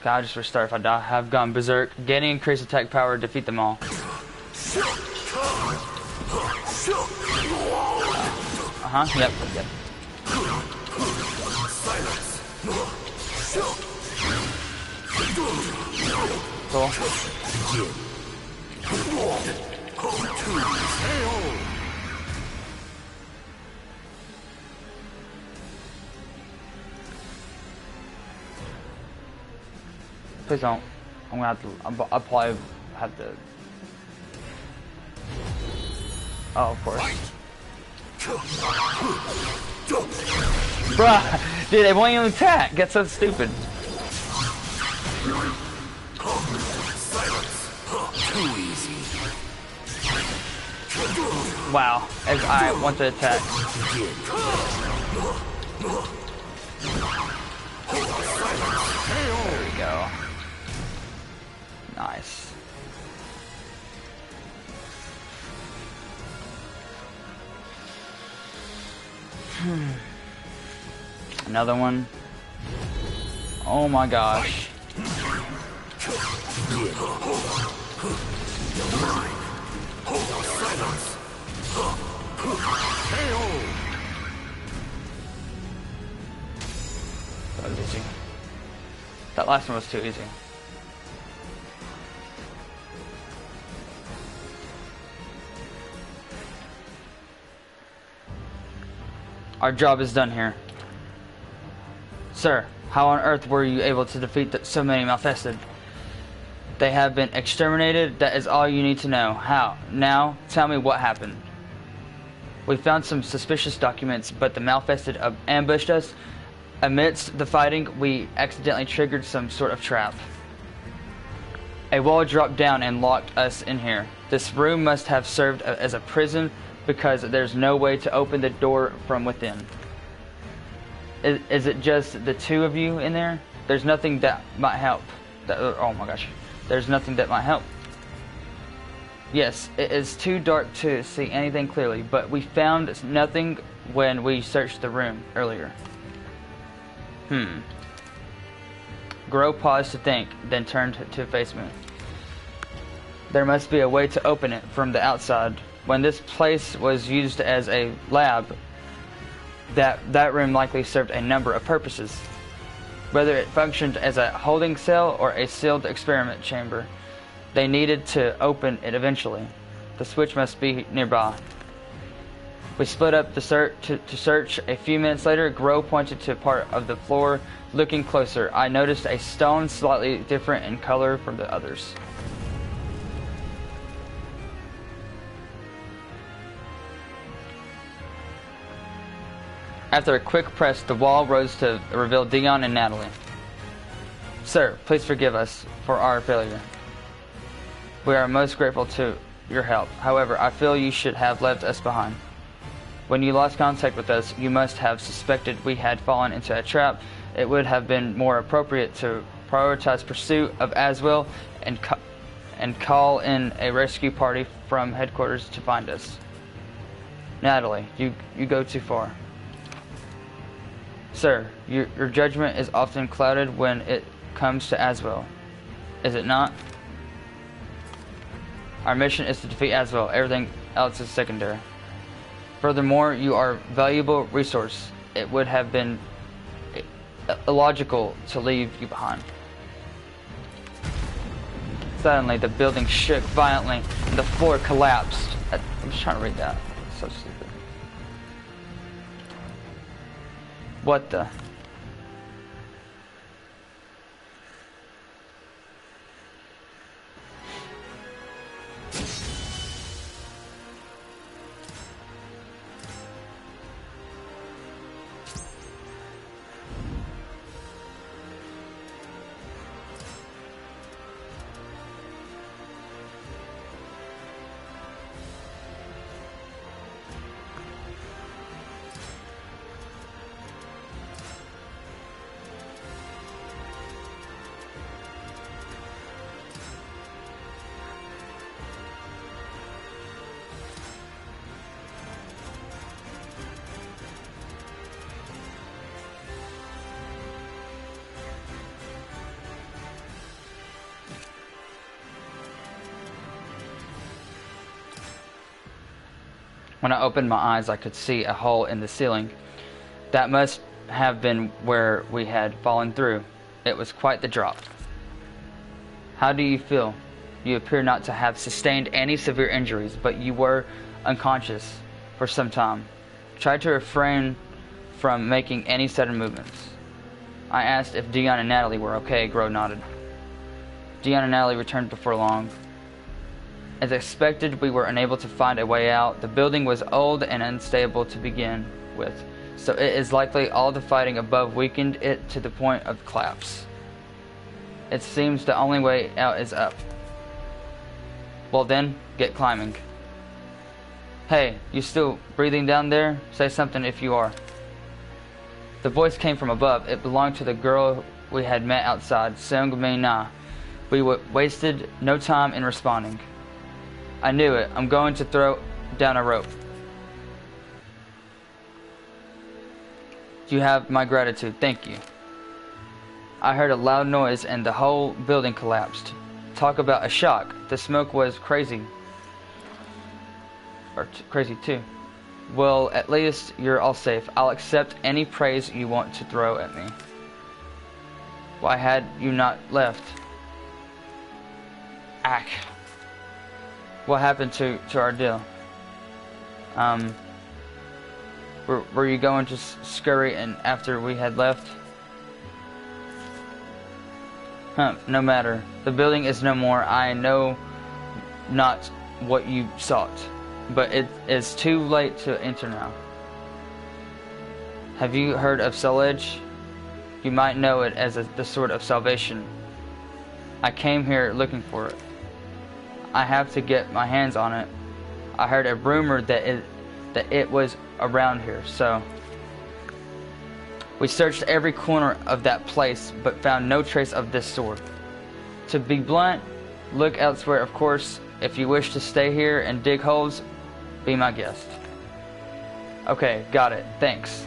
Okay, I'll just restart if I die. Have gone berserk. Gaining increased attack power, defeat them all. Yep, pretty good. Cool. Please don't. I'm gonna have to. I'll probably have to. Oh, of course. Bruh, dude, they won't even attack. That's so stupid. Wow, as I want to attack. There we go. Nice. Another one. Oh my gosh. That was easy. That last one was too easy. Our job is done here. Sir, how on earth were you able to defeat so many Malfested? They have been exterminated. That is all you need to know. How? Now, tell me what happened. We found some suspicious documents, but the Malfested ambushed us. Amidst the fighting, we accidentally triggered some sort of trap. A wall dropped down and locked us in here. This room must have served as a prison because there's no way to open the door from within. Is it just the two of you in there? There's nothing that might help. Oh my gosh. There's nothing that might help. Yes, it is too dark to see anything clearly, but we found nothing when we searched the room earlier. Gro paused to think, then turned to face me. There must be a way to open it from the outside. When this place was used as a lab, that room likely served a number of purposes. Whether it functioned as a holding cell or a sealed experiment chamber, they needed to open it eventually. The switch must be nearby. We split up to search. A few minutes later, Gro pointed to a part of the floor. Looking closer, I noticed a stone slightly different in color from the others. After a quick press, the wall rose to reveal Dion and Natalie. Sir, please forgive us for our failure. We are most grateful to your help. However, I feel you should have left us behind. When you lost contact with us, you must have suspected we had fallen into a trap. It would have been more appropriate to prioritize pursuit of Aswell and call in a rescue party from headquarters to find us. Natalie, you go too far. Sir, your judgment is often clouded when it comes to Aswell, is it not? Our mission is to defeat Aswell. Everything else is secondary. Furthermore, you are a valuable resource. It would have been illogical to leave you behind. Suddenly, the building shook violently and the floor collapsed. I'm just trying to read that. It's so stupid. What the? When I opened my eyes, I could see a hole in the ceiling. That must have been where we had fallen through. It was quite the drop. How do you feel? You appear not to have sustained any severe injuries, but you were unconscious for some time. Try to refrain from making any sudden movements. I asked if Dion and Natalie were okay. Gro nodded. Dion and Natalie returned before long. As expected, we were unable to find a way out. The building was old and unstable to begin with, so it is likely all the fighting above weakened it to the point of collapse. It seems the only way out is up. Well then, get climbing. Hey, you still breathing down there? Say something if you are. The voice came from above. It belonged to the girl we had met outside, Seung Mi Na. We wasted no time in responding. I knew it. I'm going to throw down a rope. You have my gratitude. Thank you. I heard a loud noise and the whole building collapsed. Talk about a shock. The smoke was crazy. Crazy too. Well, at least you're all safe. I'll accept any praise you want to throw at me. Why had you not left? Ack. What happened to our deal? Were you going to scurry and after we had left? No matter. The building is no more. I know not what you sought, but it is too late to enter now. Have you heard of Soul Edge? You might know it as the Sword of Salvation. I came here looking for it. I have to get my hands on it. I heard a rumor that it was around here, so we searched every corner of that place but found no trace of this sword. To be blunt, look elsewhere, of course. If you wish to stay here and dig holes, be my guest. Okay, got it. Thanks.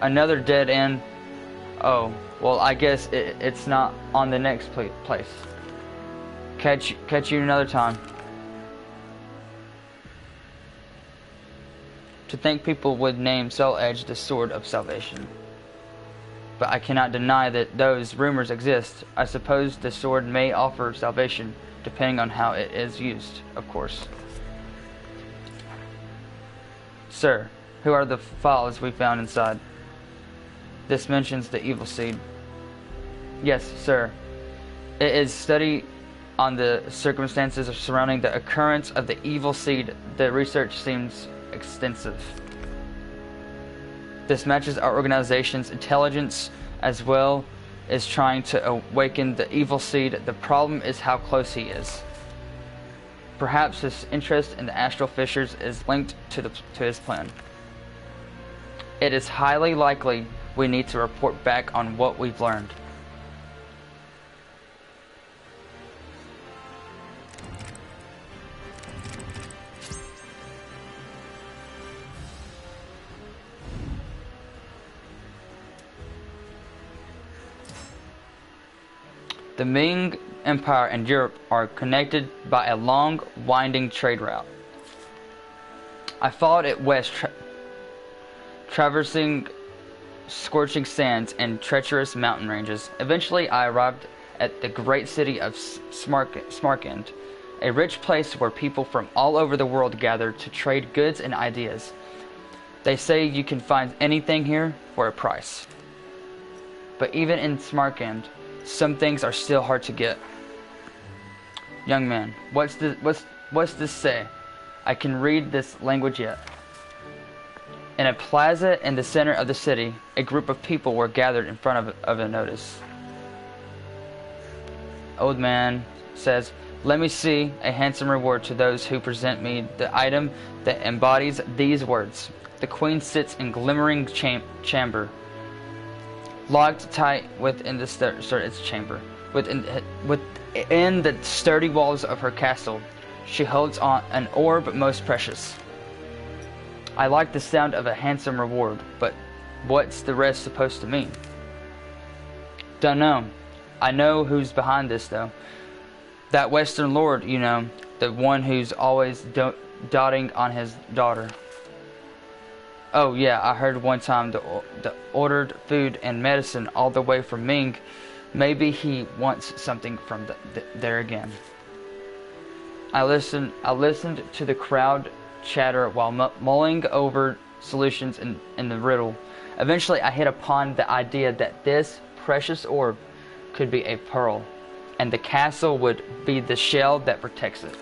Another dead end. Oh, well, I guess it's not on the next place. Catch you another time. To think people would name Soul Edge the Sword of Salvation. But I cannot deny that those rumors exist. I suppose the sword may offer salvation, depending on how it is used, of course. Sir, who are the files we found inside? This mentions the evil seed. Yes, sir. It is study on the circumstances surrounding the occurrence of the evil seed. The research seems extensive. This matches our organization's intelligence as well as trying to awaken the evil seed. The problem is how close he is. Perhaps his interest in the astral fissures is linked to his plan. It is highly likely we need to report back on what we've learned. The Ming Empire and Europe are connected by a long, winding trade route. I followed it west, traversing scorching sands and treacherous mountain ranges. Eventually, I arrived at the great city of Smarkand, a rich place where people from all over the world gather to trade goods and ideas. They say you can find anything here for a price. But even in Smarkand, some things are still hard to get. Young man, what's this say? I can read this language yet. In a plaza in the center of the city, a group of people were gathered in front of a notice. Old man says, "Let me see a handsome reward to those who present me the item that embodies these words. The queen sits in glimmering chamber, locked tight within the within the sturdy walls of her castle. She holds on an orb most precious." I like the sound of a handsome reward, but what's the rest supposed to mean? Don't know. I know who's behind this, though. That Western Lord, you know, the one who's always doting on his daughter. Oh yeah, I heard one time the ordered food and medicine all the way from Ming. Maybe he wants something from there again. I listened to the crowd chatter while mulling over solutions in the riddle. Eventually, I hit upon the idea that this precious orb could be a pearl, and the castle would be the shell that protects it.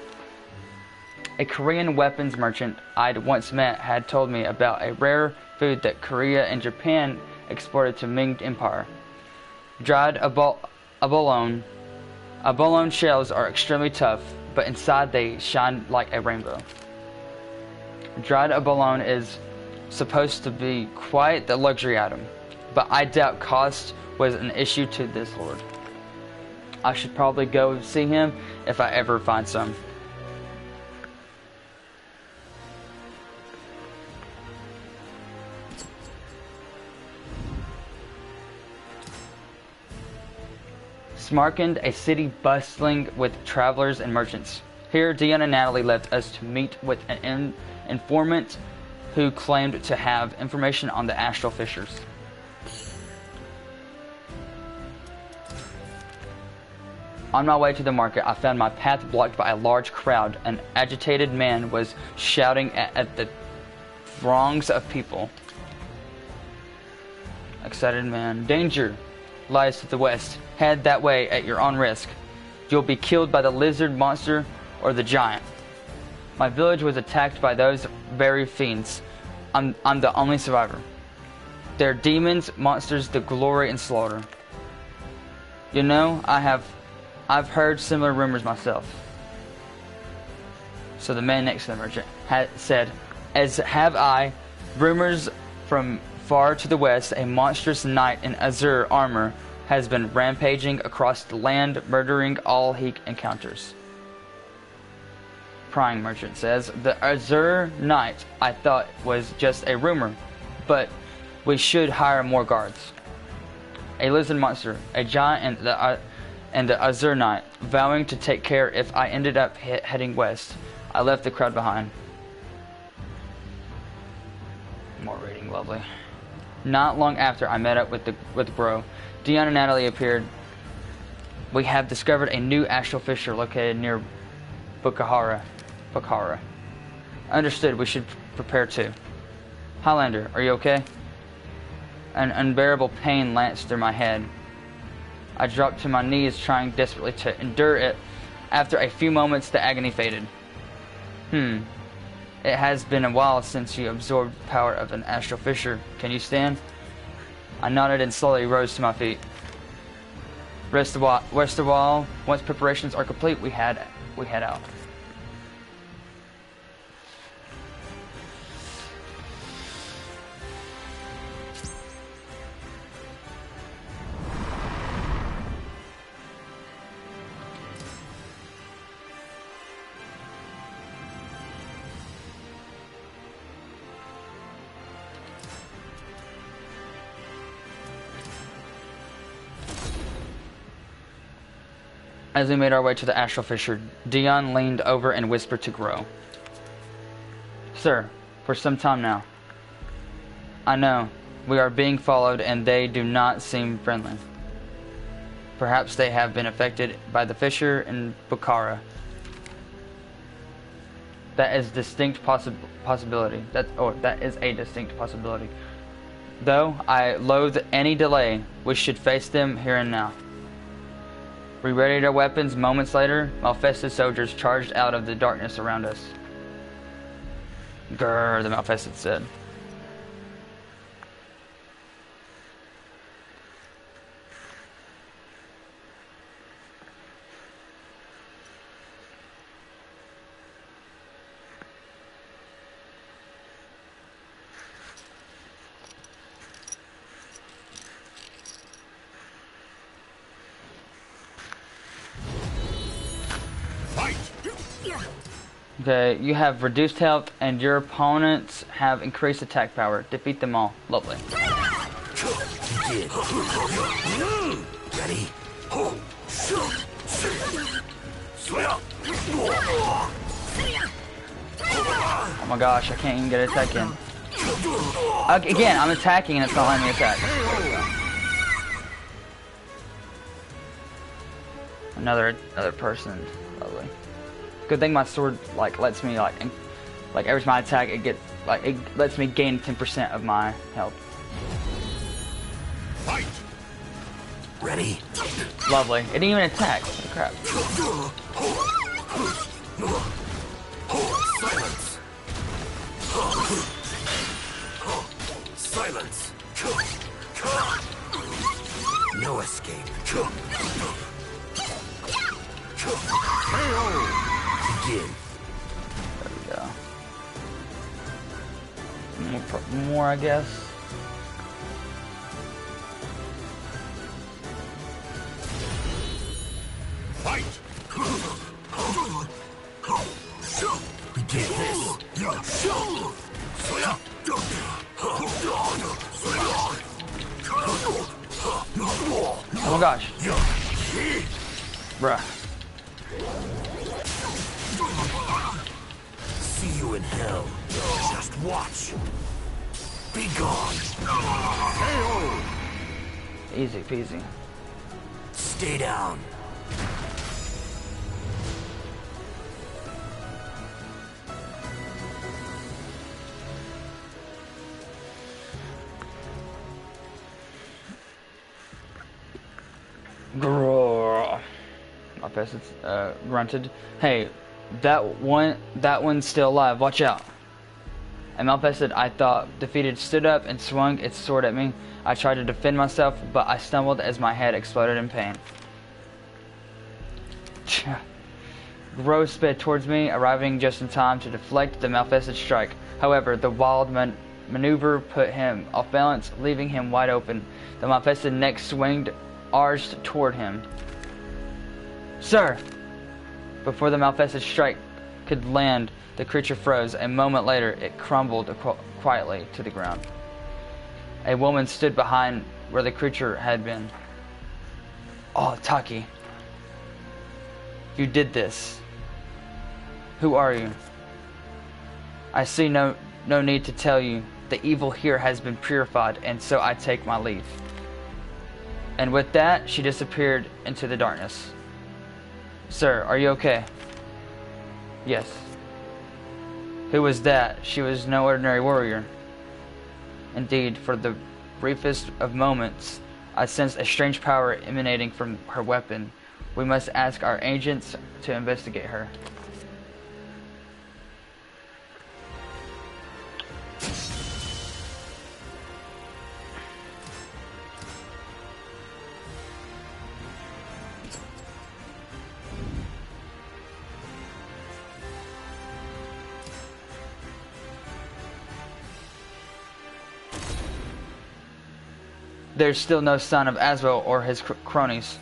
A Korean weapons merchant I'd once met had told me about a rare food that Korea and Japan exported to Ming Empire. Dried abalone. Abalone shells are extremely tough, but inside they shine like a rainbow. Dried abalone is supposed to be quite the luxury item, but I doubt cost was an issue to this lord. I should probably go see him if I ever find some. Smarkand, a city bustling with travelers and merchants. Here, Dion and Natalie left us to meet with an informant who claimed to have information on the astral fissures. On my way to the market, I found my path blocked by a large crowd. An agitated man was shouting at the throngs of people. Excited man. "Danger lies to the west. Head that way at your own risk. You'll be killed by the lizard monster or the giant. My village was attacked by those very fiends. I'm the only survivor. They're demons, monsters, the glory and slaughter. You know, I've heard similar rumors myself." So the man next to the merchant had said, "As have I. Rumors from far to the west, a monstrous knight in azure armor has been rampaging across the land, murdering all he encounters." Prying merchant says, "The azure knight I thought was just a rumor, but we should hire more guards. A lizard monster, a giant, and the azure knight, vowing to take care if I ended up heading west." I left the crowd behind. More reading, lovely. Not long after I met up with Bro, Dion and Natalie appeared. "We have discovered a new astral fissure located near Bukhara. Understood, we should prepare too. Highlander, are you okay?" An unbearable pain lanced through my head. I dropped to my knees, trying desperately to endure it. After a few moments, the agony faded. It has been a while since you absorbed the power of an astral fissure. Can you stand? I nodded and slowly rose to my feet. Rest a while. Once preparations are complete, we head out. As we made our way to the astral fissure, Dion leaned over and whispered to Grow. Sir, for some time now, I know we are being followed and they do not seem friendly. Perhaps they have been affected by the fissure in Bukhara. That is distinct possibility. That is a distinct possibility. Though I loathe any delay, we should face them here and now. We readied our weapons. Moments later, Malfested soldiers charged out of the darkness around us. Grrr, the Malfested said. Okay, you have reduced health and your opponents have increased attack power. Defeat them all. Lovely. Ready? Oh my gosh, I can't even get an attack in. Again, I'm attacking and it's not letting me attack. Another person. Lovely. Good thing my sword lets me like every time I attack it lets me gain 10% of my health. Fight. Ready? Lovely. It didn't even attack. Holy crap. Silence. No escape. Begin. There we go. More, I guess. Fight. Begin this. Oh my gosh. Bruh. See you in hell. Just watch. Be gone. Easy peasy. Stay down. Grrr. My peasants grunted. Hey, that one's still alive. Watch out. And Malfested, I thought defeated, stood up and swung its sword at me. I tried to defend myself, but I stumbled as my head exploded in pain. Rose sped towards me, arriving just in time to deflect the Malfested strike. However, the wild maneuver put him off balance, leaving him wide open. The Malfested next swinged, arched toward him. Sir! Before the Malfested strike could land, the creature froze. A moment later, it crumbled quietly to the ground. A woman stood behind where the creature had been. Oh, Taki. You did this. Who are you? I see no need to tell you. The evil here has been purified, and so I take my leave. And with that, she disappeared into the darkness. Sir, are you okay? Yes. Who was that? She was no ordinary warrior. Indeed, for the briefest of moments, I sensed a strange power emanating from her weapon. We must ask our agents to investigate her. There's still no sign of Aswell or his cronies.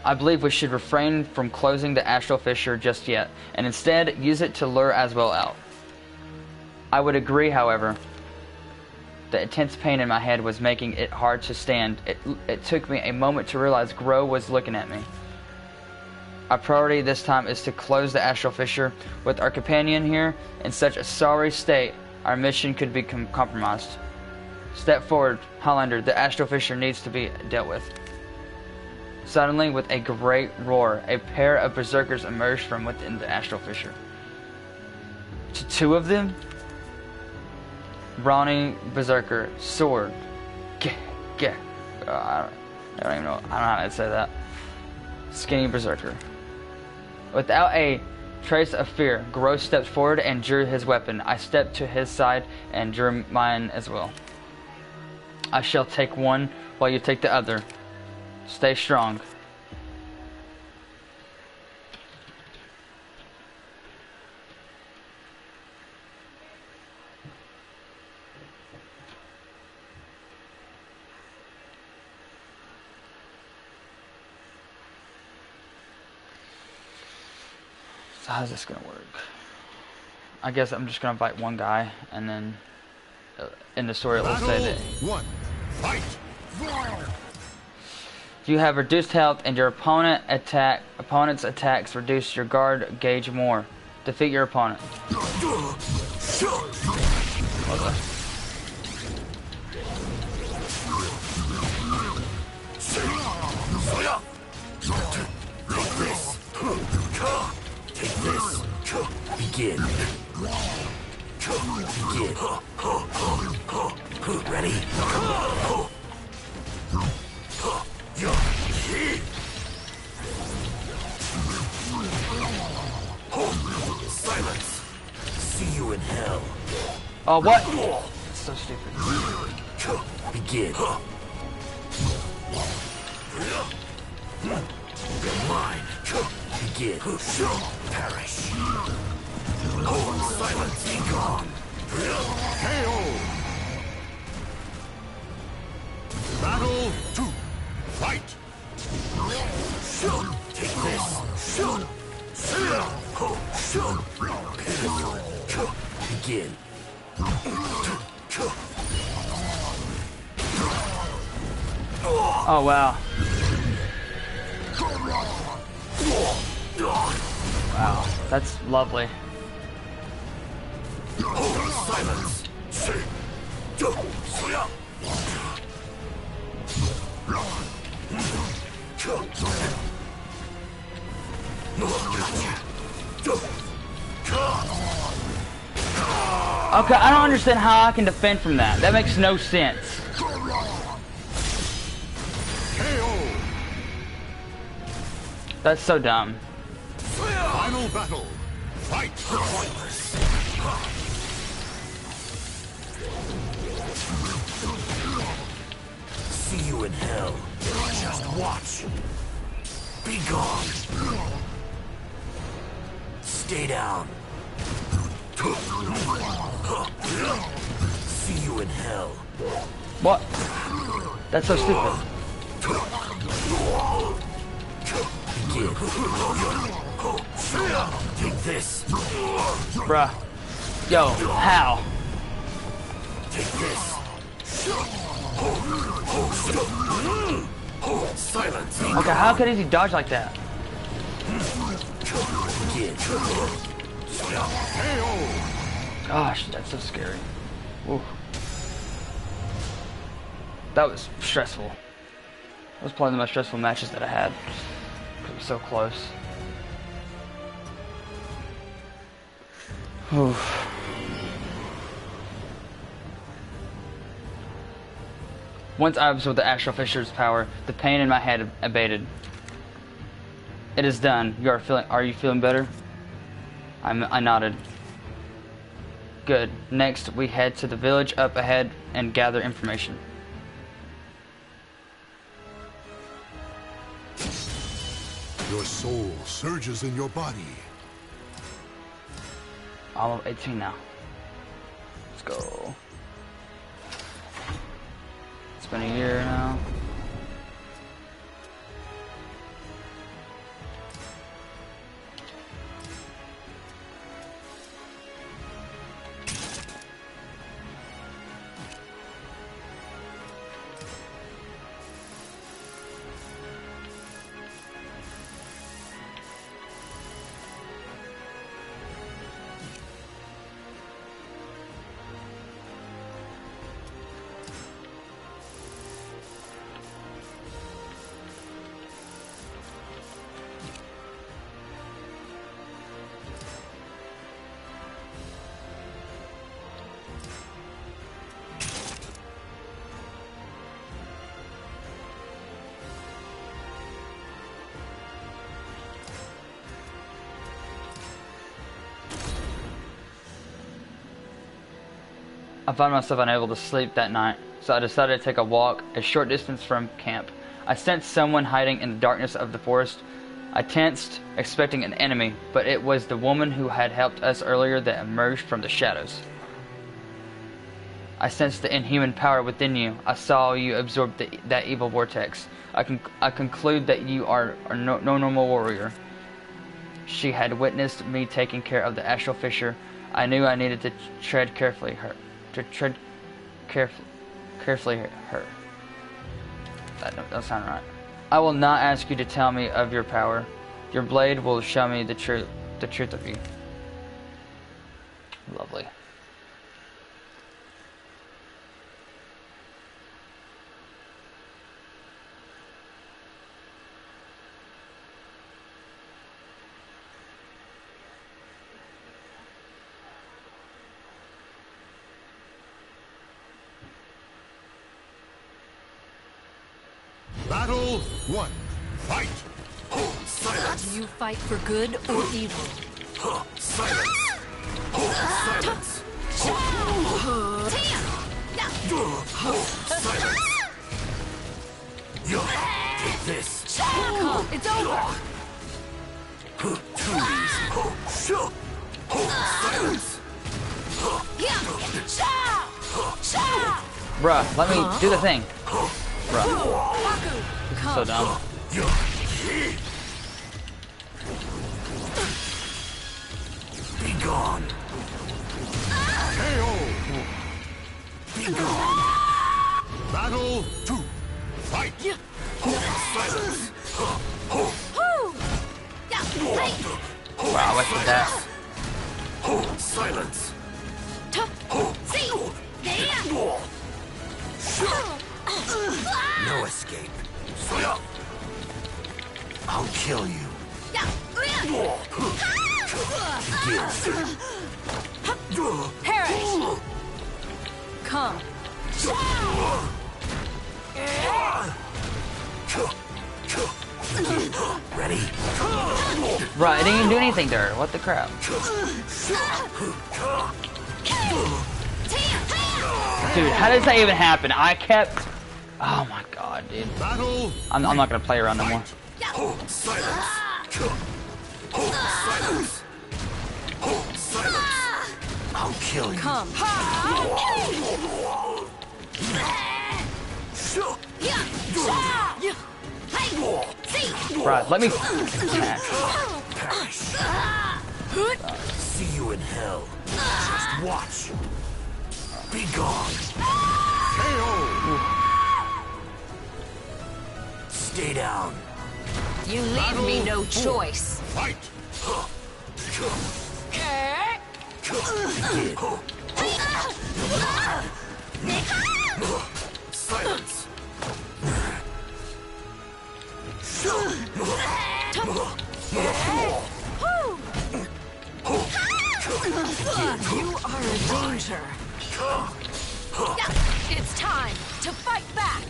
I believe we should refrain from closing the astral fissure just yet, and instead use it to lure Aswell out. I would agree, however. The intense pain in my head was making it hard to stand. It took me a moment to realize Grow was looking at me. Our priority this time is to close the astral fissure. With our companion here in such a sorry state, our mission could be compromised. Step forward, Highlander. The astral fissure needs to be dealt with. Suddenly, with a great roar, a pair of berserkers emerged from within the astral fissure. Two of them? Brawny berserker, sword. I don't even know. I don't know how to say that. Skinny berserker. Without a trace of fear, Gross stepped forward and drew his weapon. I stepped to his side and drew mine as well. I shall take one while you take the other. Stay strong. So how's this gonna work? I guess I'm just gonna fight one guy, and then in the story it will say that one. Fight. you have reduced health and your opponent's attacks reduce your guard gauge more. Defeat your opponent. Take this. Begin. Ready? Silence. See you in hell. Oh, what? That's so stupid. Begin. You're mine. Begin. Perish. Silence. Be gone. KO. Battle 2. Fight. Take this. Begin. Oh, wow. Wow, that's lovely. Silence. Okay, I don't understand how I can defend from that. That makes no sense. That's so dumb. Final battle. Fight. See you in hell. Just watch. Be gone. Stay down. See you in hell. What? That's so stupid. Begin. Take this. Bruh. Yo, how? Take this. Silence. Okay, how could he dodge like that? Begin. Gosh, that's so scary. Ooh. That was stressful. That was probably the most stressful matches that I had. It was so close. Ooh. Once I absorbed the astral fissure's power, the pain in my head abated. It is done. Are you feeling better? I nodded. Good. Next, we head to the village up ahead and gather information. Your soul surges in your body. I'm 18 now. Let's go. Let's been a year now. I found myself unable to sleep that night, so I decided to take a walk a short distance from camp. I sensed someone hiding in the darkness of the forest. I tensed, expecting an enemy, but it was the woman who had helped us earlier that emerged from the shadows. I sensed the inhuman power within you. I saw you absorb that evil vortex. I conclude that you are no normal warrior. She had witnessed me taking care of the astral fissure. I knew I needed to tread carefully her. That doesn't sound right. I will not ask you to tell me of your power. Your blade will show me the truth of you. Lovely. Battle 1. Fight! Silence! Do you fight for good or evil? Silence! Silence! Silence! Take this! It's over! Too easy! Silence! Bruh, let me do the thing. Bruh. This is so dumb. Be gone! KO! Be gone! Battle 2. Fight! Silence! Wow, I wasted that. Silence! No escape. I'll kill you. Perish! Come. Ready? Bruh, I didn't even do anything to her. What the crap? Dude, how does that even happen? I kept... Oh my god, dude. Battle. I'm not gonna play around no more. Silence! Silence! Silence! I'll kill you. Come. Bruh, let me... Perish. See you in hell. Just watch. Be gone. KO! Stay down. You leave me no choice. Fight! Silence. You are a danger. It's time to fight back.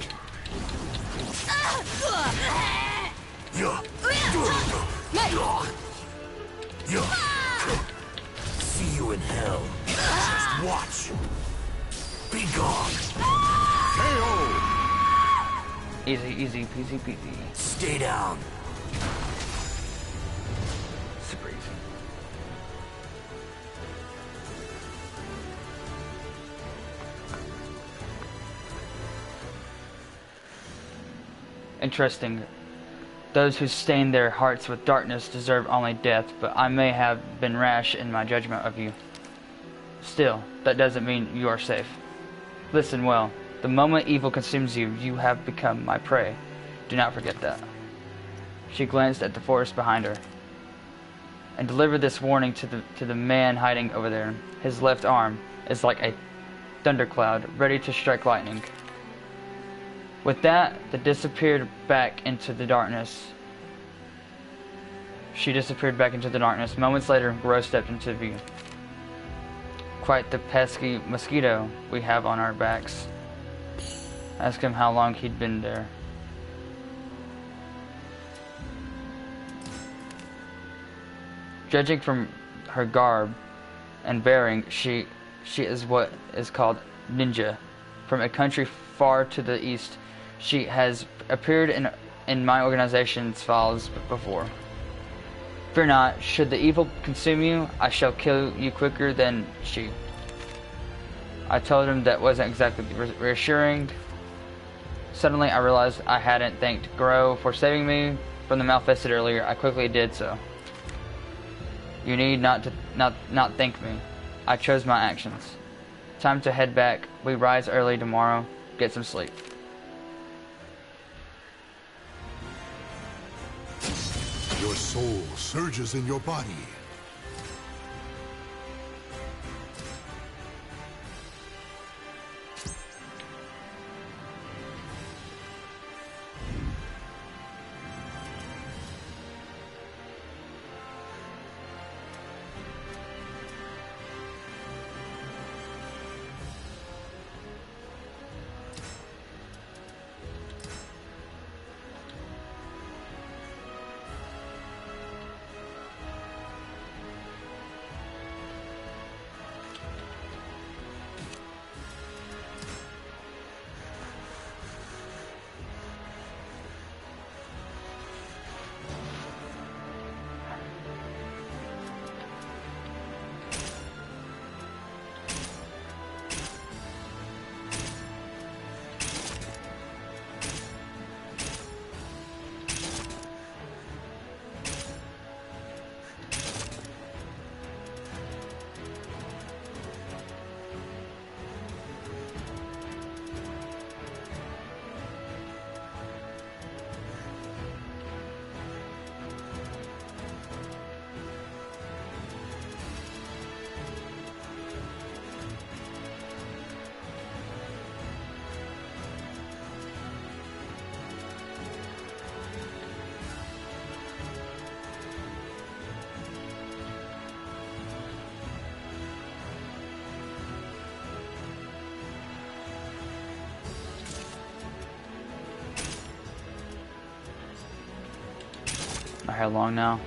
See you in hell. Just watch. Be gone. KO! Easy, easy, peasy, peasy. Stay down. Super easy. interesting. Those who stain their hearts with darkness deserve only death, but I may have been rash in my judgment of you. Still, that doesn't mean you are safe. Listen well. The moment evil consumes you, you have become my prey. Do not forget that. She glanced at the forest behind her and delivered this warning to the man hiding over there. His left arm is like a thundercloud, ready to strike lightning. With that, they disappeared back into the darkness. She disappeared back into the darkness. Moments later, Rose stepped into view. Quite the pesky mosquito we have on our backs. Asked him how long he'd been there. Judging from her garb and bearing, she is what is called ninja. From a country far to the east, she has appeared in my organization's files before. Fear not, should the evil consume you, I shall kill you quicker than she. I told him that wasn't exactly reassuring. Suddenly I realized I hadn't thanked Grow for saving me from the Malfested earlier. I quickly did so. You need not thank me. I chose my actions. Time to head back. We rise early tomorrow. Get some sleep. Your soul surges in your body. My hair long now.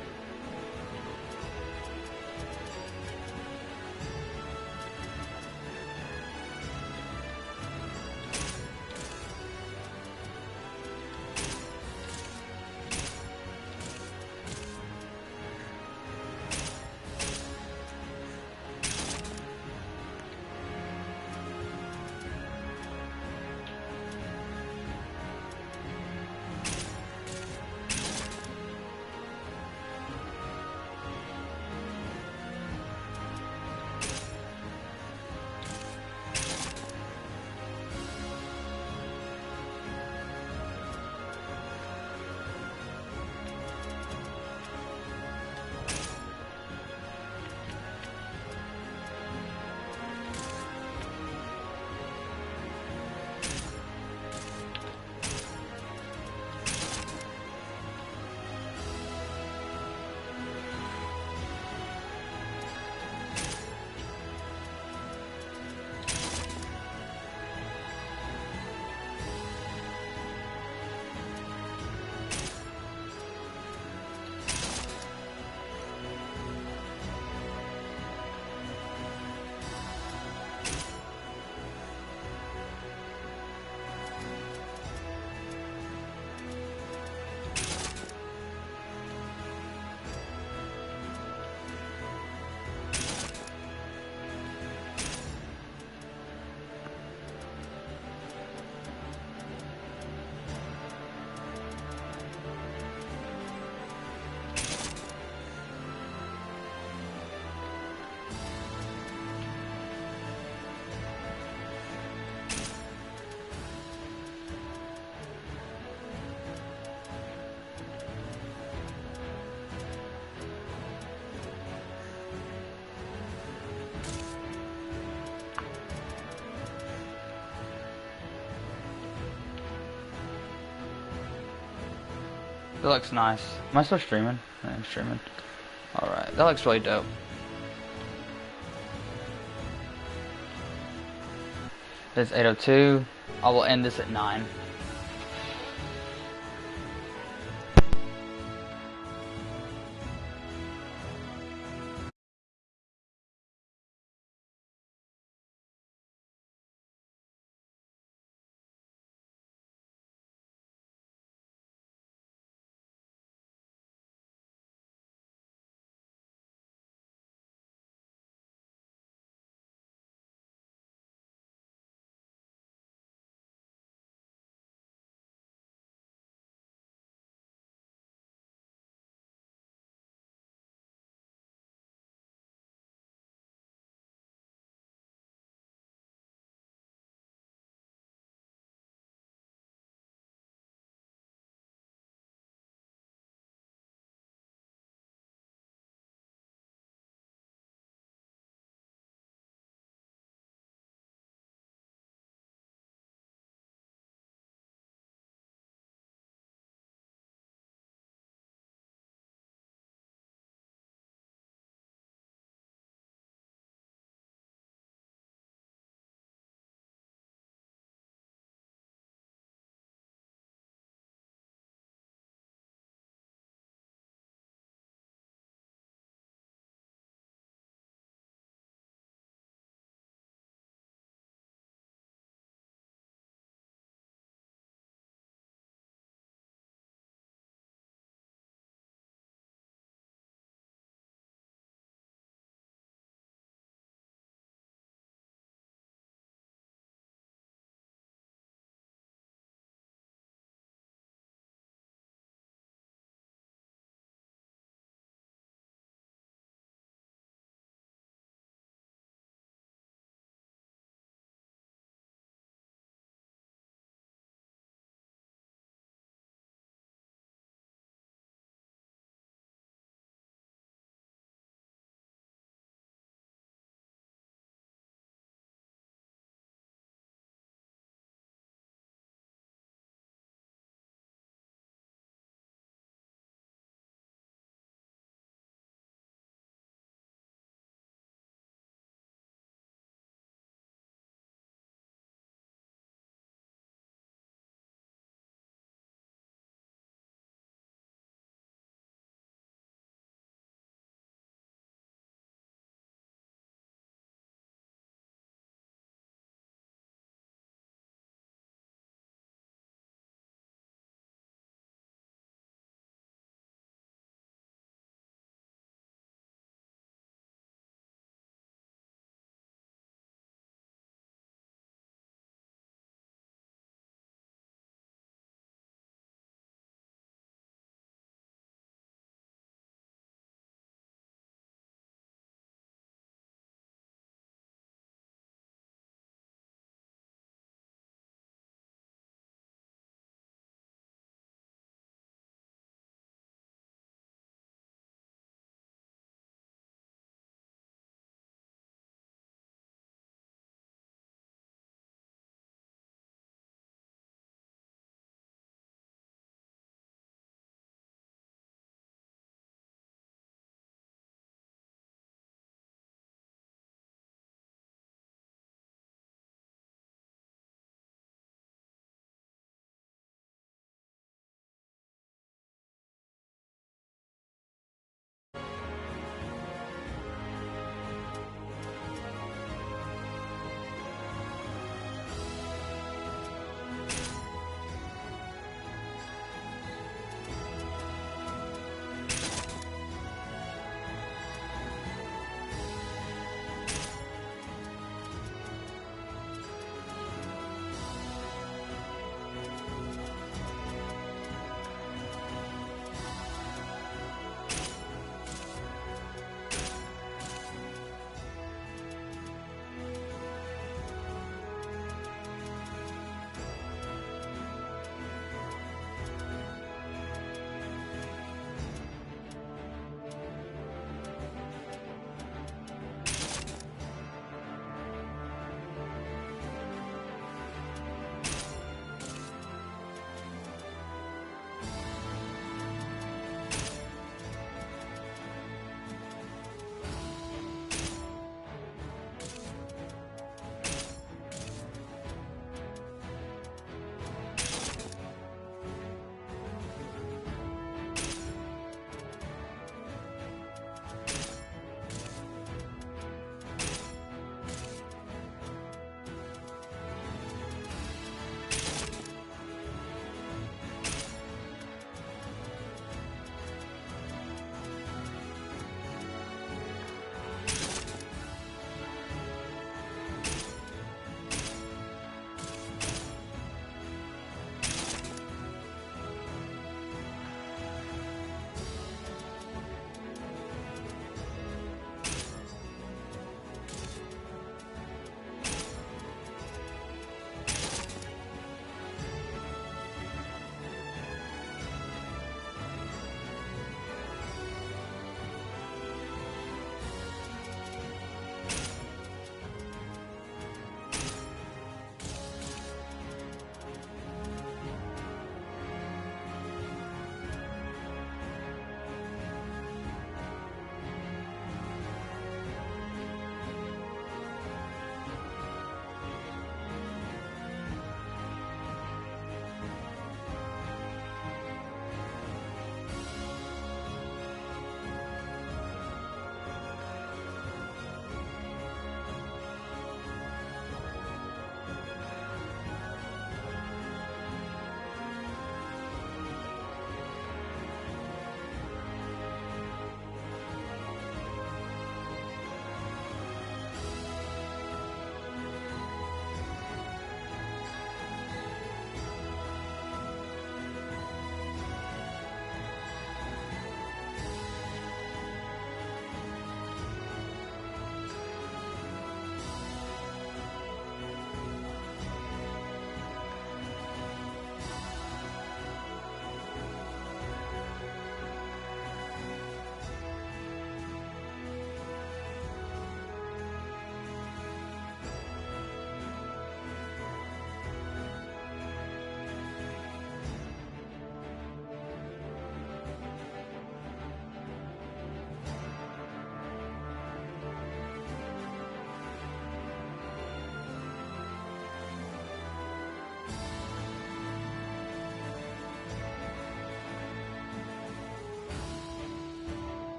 That looks nice. Am I still streaming? I'm streaming. Alright, that looks really dope. It's 8:02. I will end this at 9.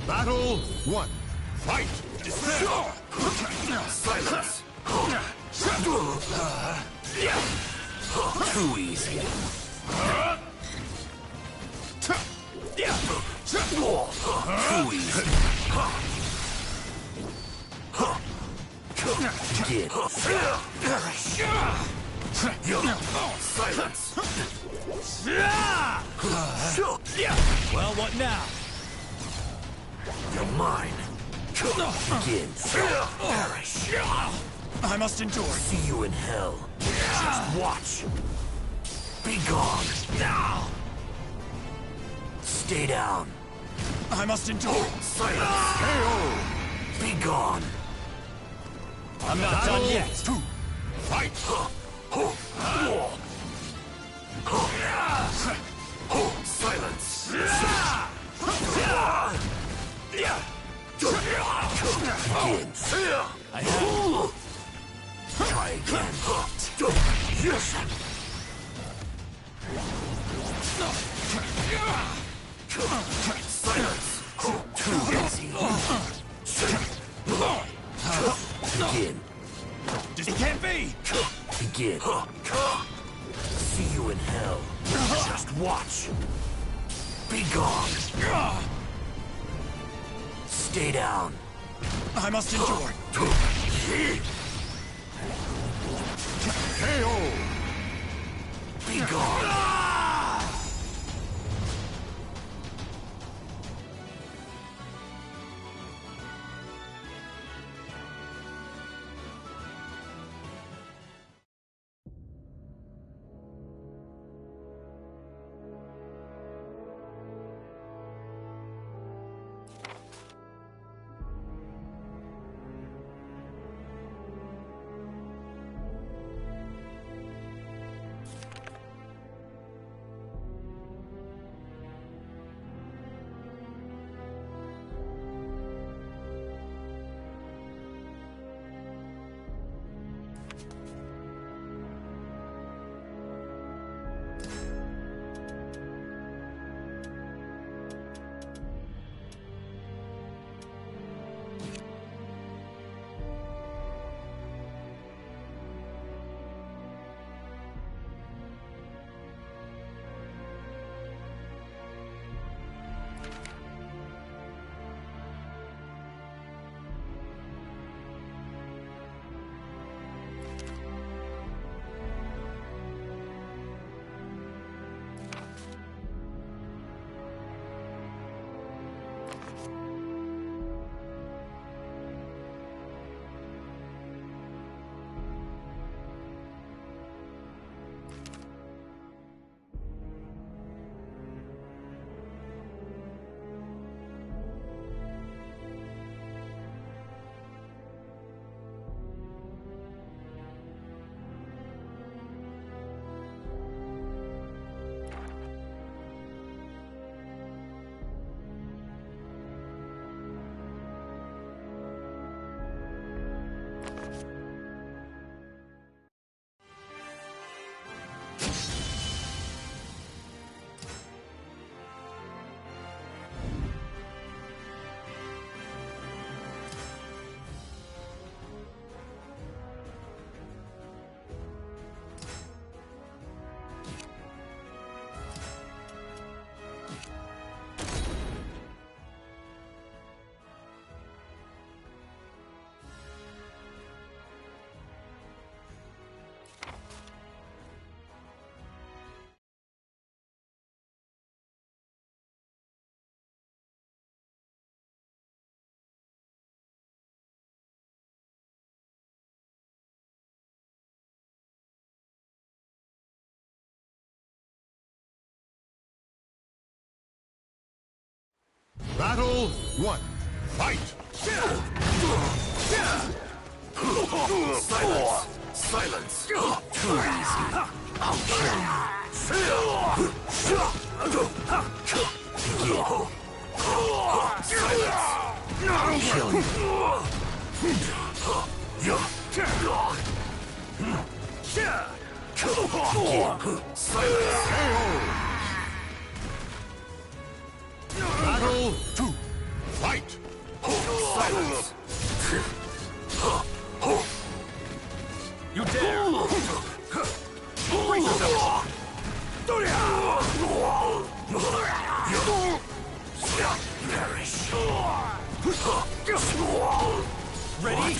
Battle 1. Fight! Silence. Too easy. Too easy. Begin. Silence. Well, what now? You're mine. Begin. Perish. I must endure. See you in hell. Just watch. Be gone. Now. Stay down. I must endure. Silence. KO! Be gone. I'm not done yet. 2. Fight! Silence. I have. Try again. Yes. Silence. Too easy. Begin. It can't be. Begin. See you in hell. Just watch. Be gone. Stay down. I must endure. KO! Be gone. Battle 1. Fight! Silence. Silence. Too easy. I'll kill you. Begin. Silence. I'll kill you. Begin. Silence. KO! Battle 2. Fight! Ready?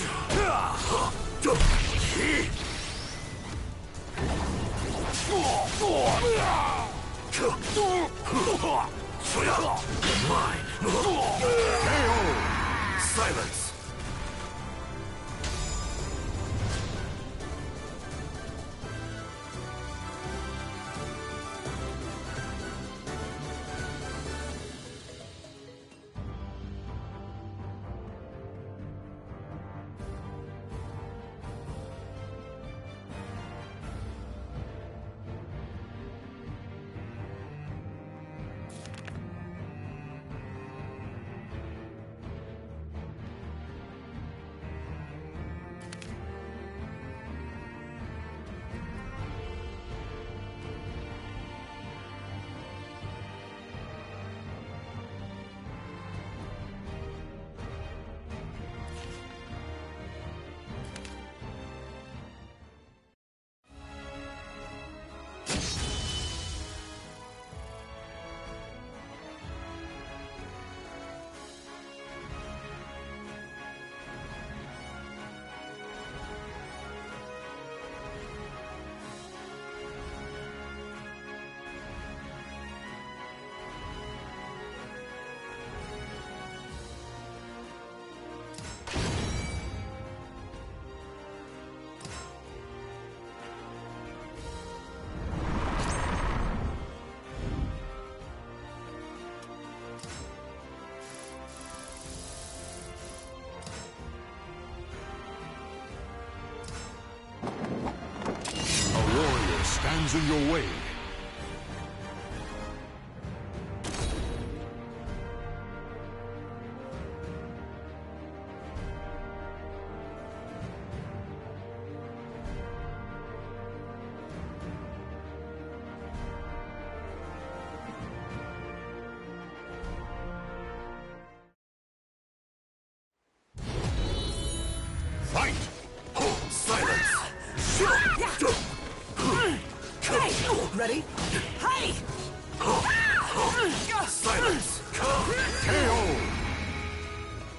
Mine. Silence. Stands in your way. Fight! Silence. Ready? Hey! Silence. KO!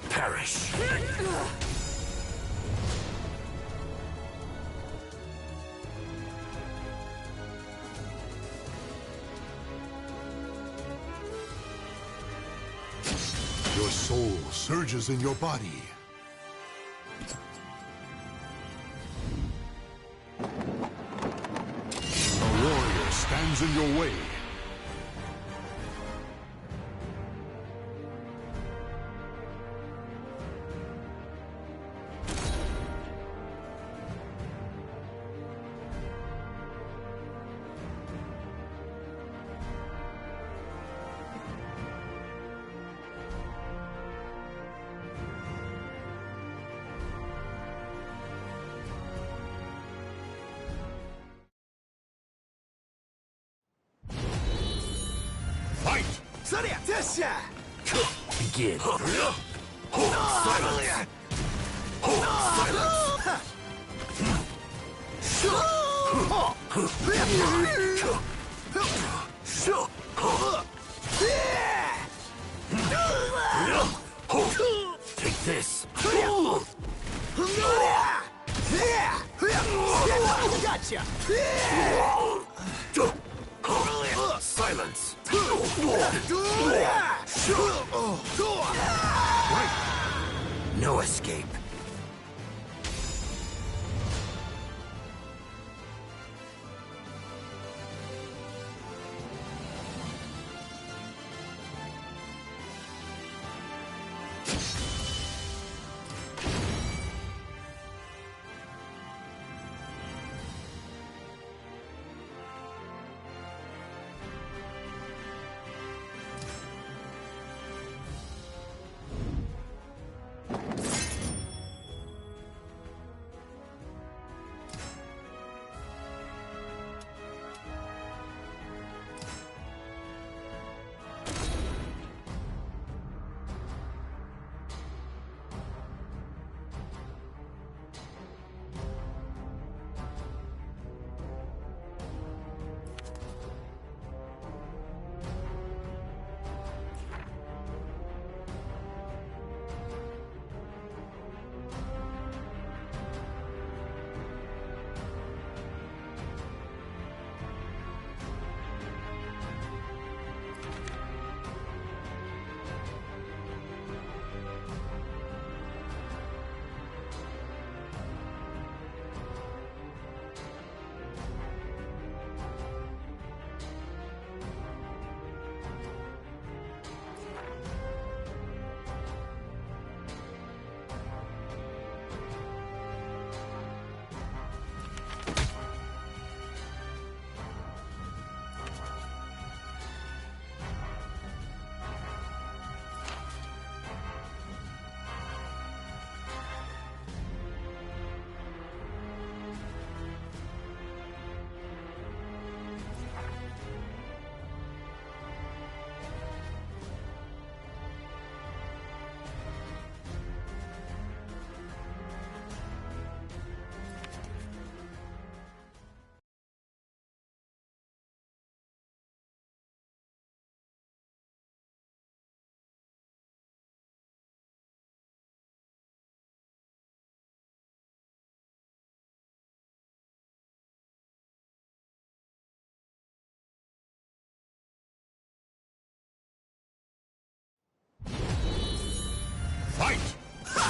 Perish. Your soul surges in your body. A warrior stands in your way. Fight! Begin. Silence. Take this. Gotcha! Silence. No escape.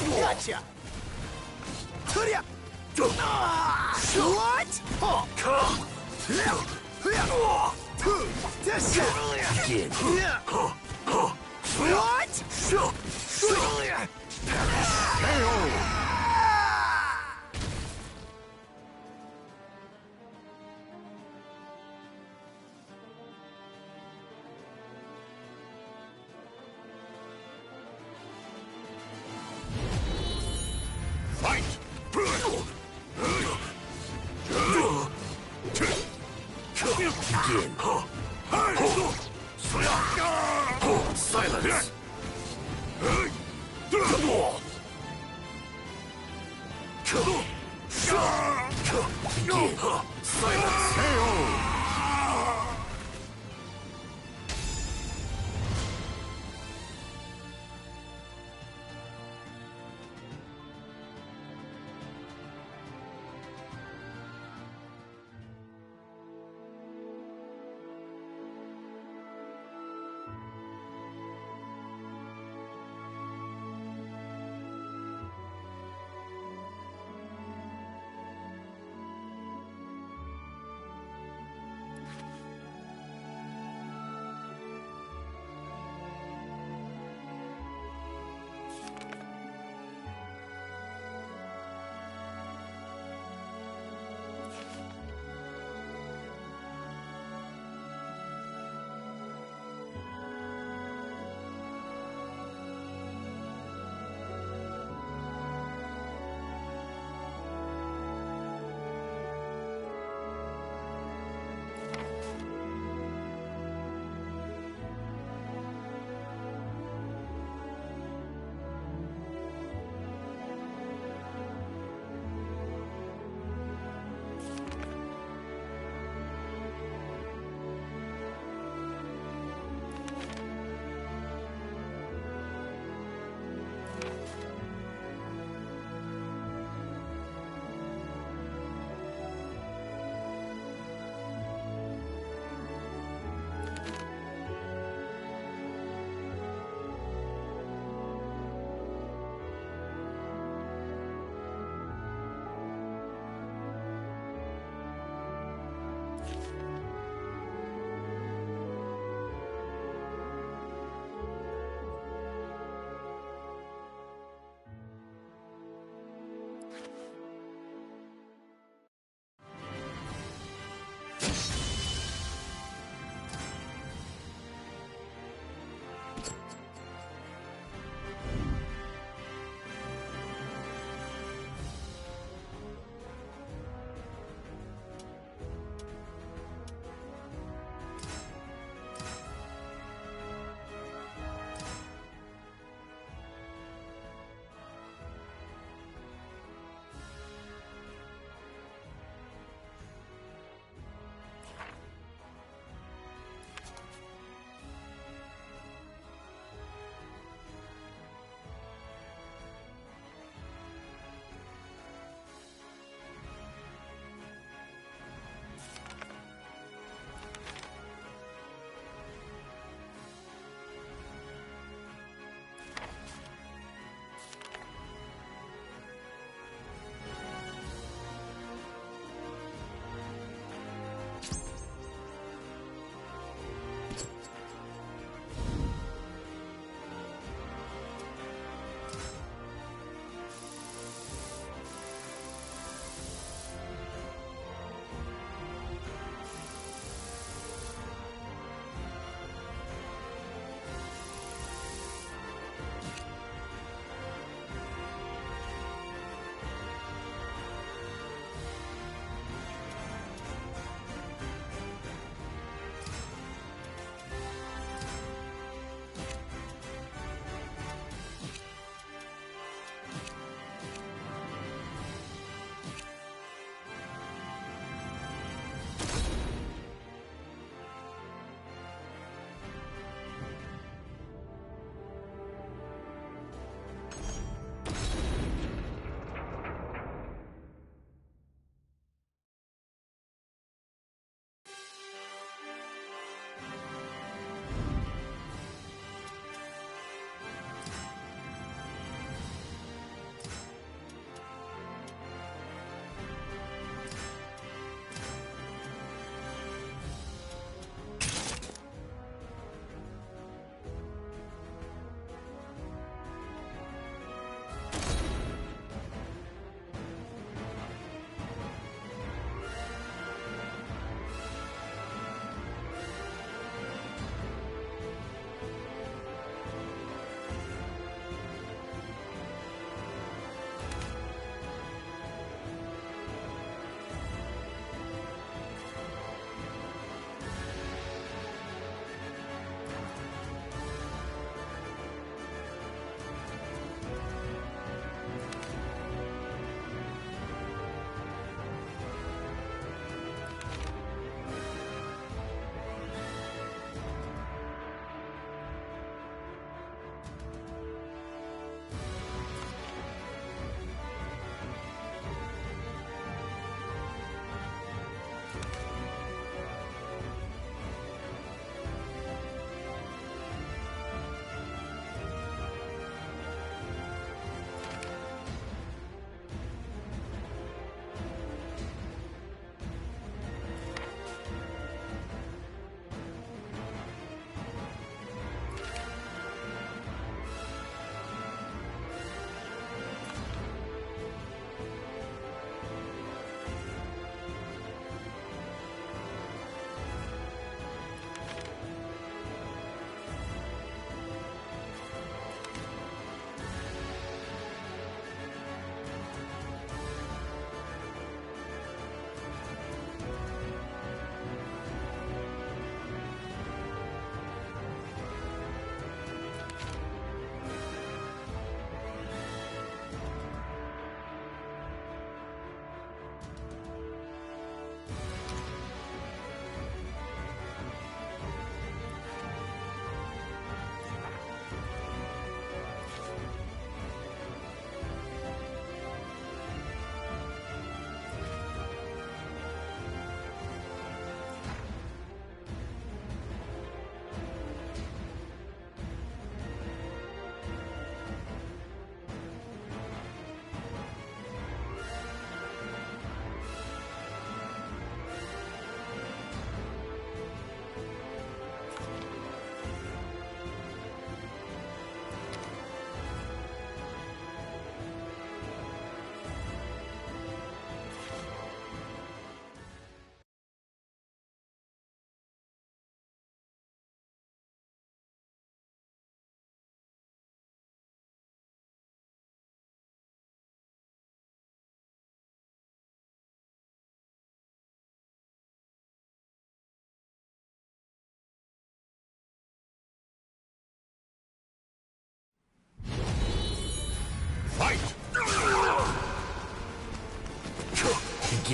Gotcha! What? This Begin. What? Fight! Begin. Silence. Begin. Silence.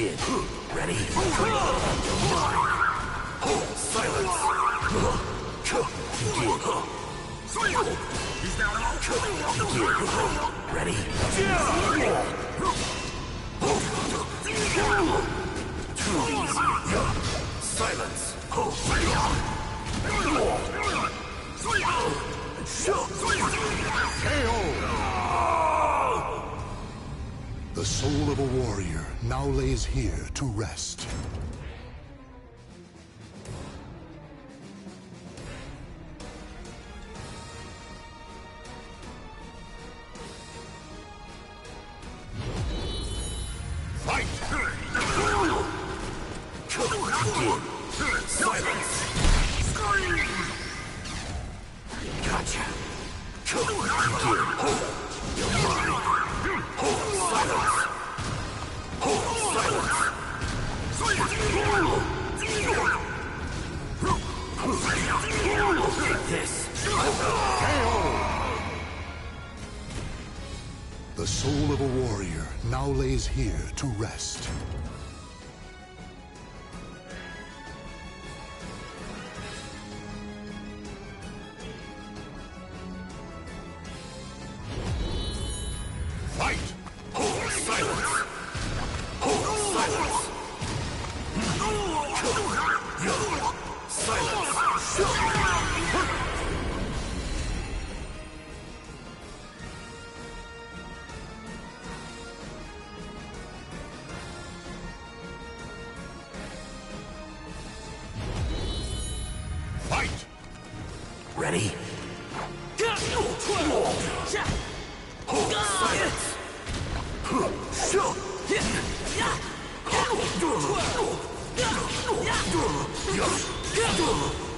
begin. Ready? Silence. Begin. Begin. Ready? Too easy. Silence. The soul of a warrior now lays here to rest. Fight! Silence. Gotcha. You're mine. Silence. This. The soul of a warrior now lays here to rest. Fight! Silence. Fight! Ready? Silence.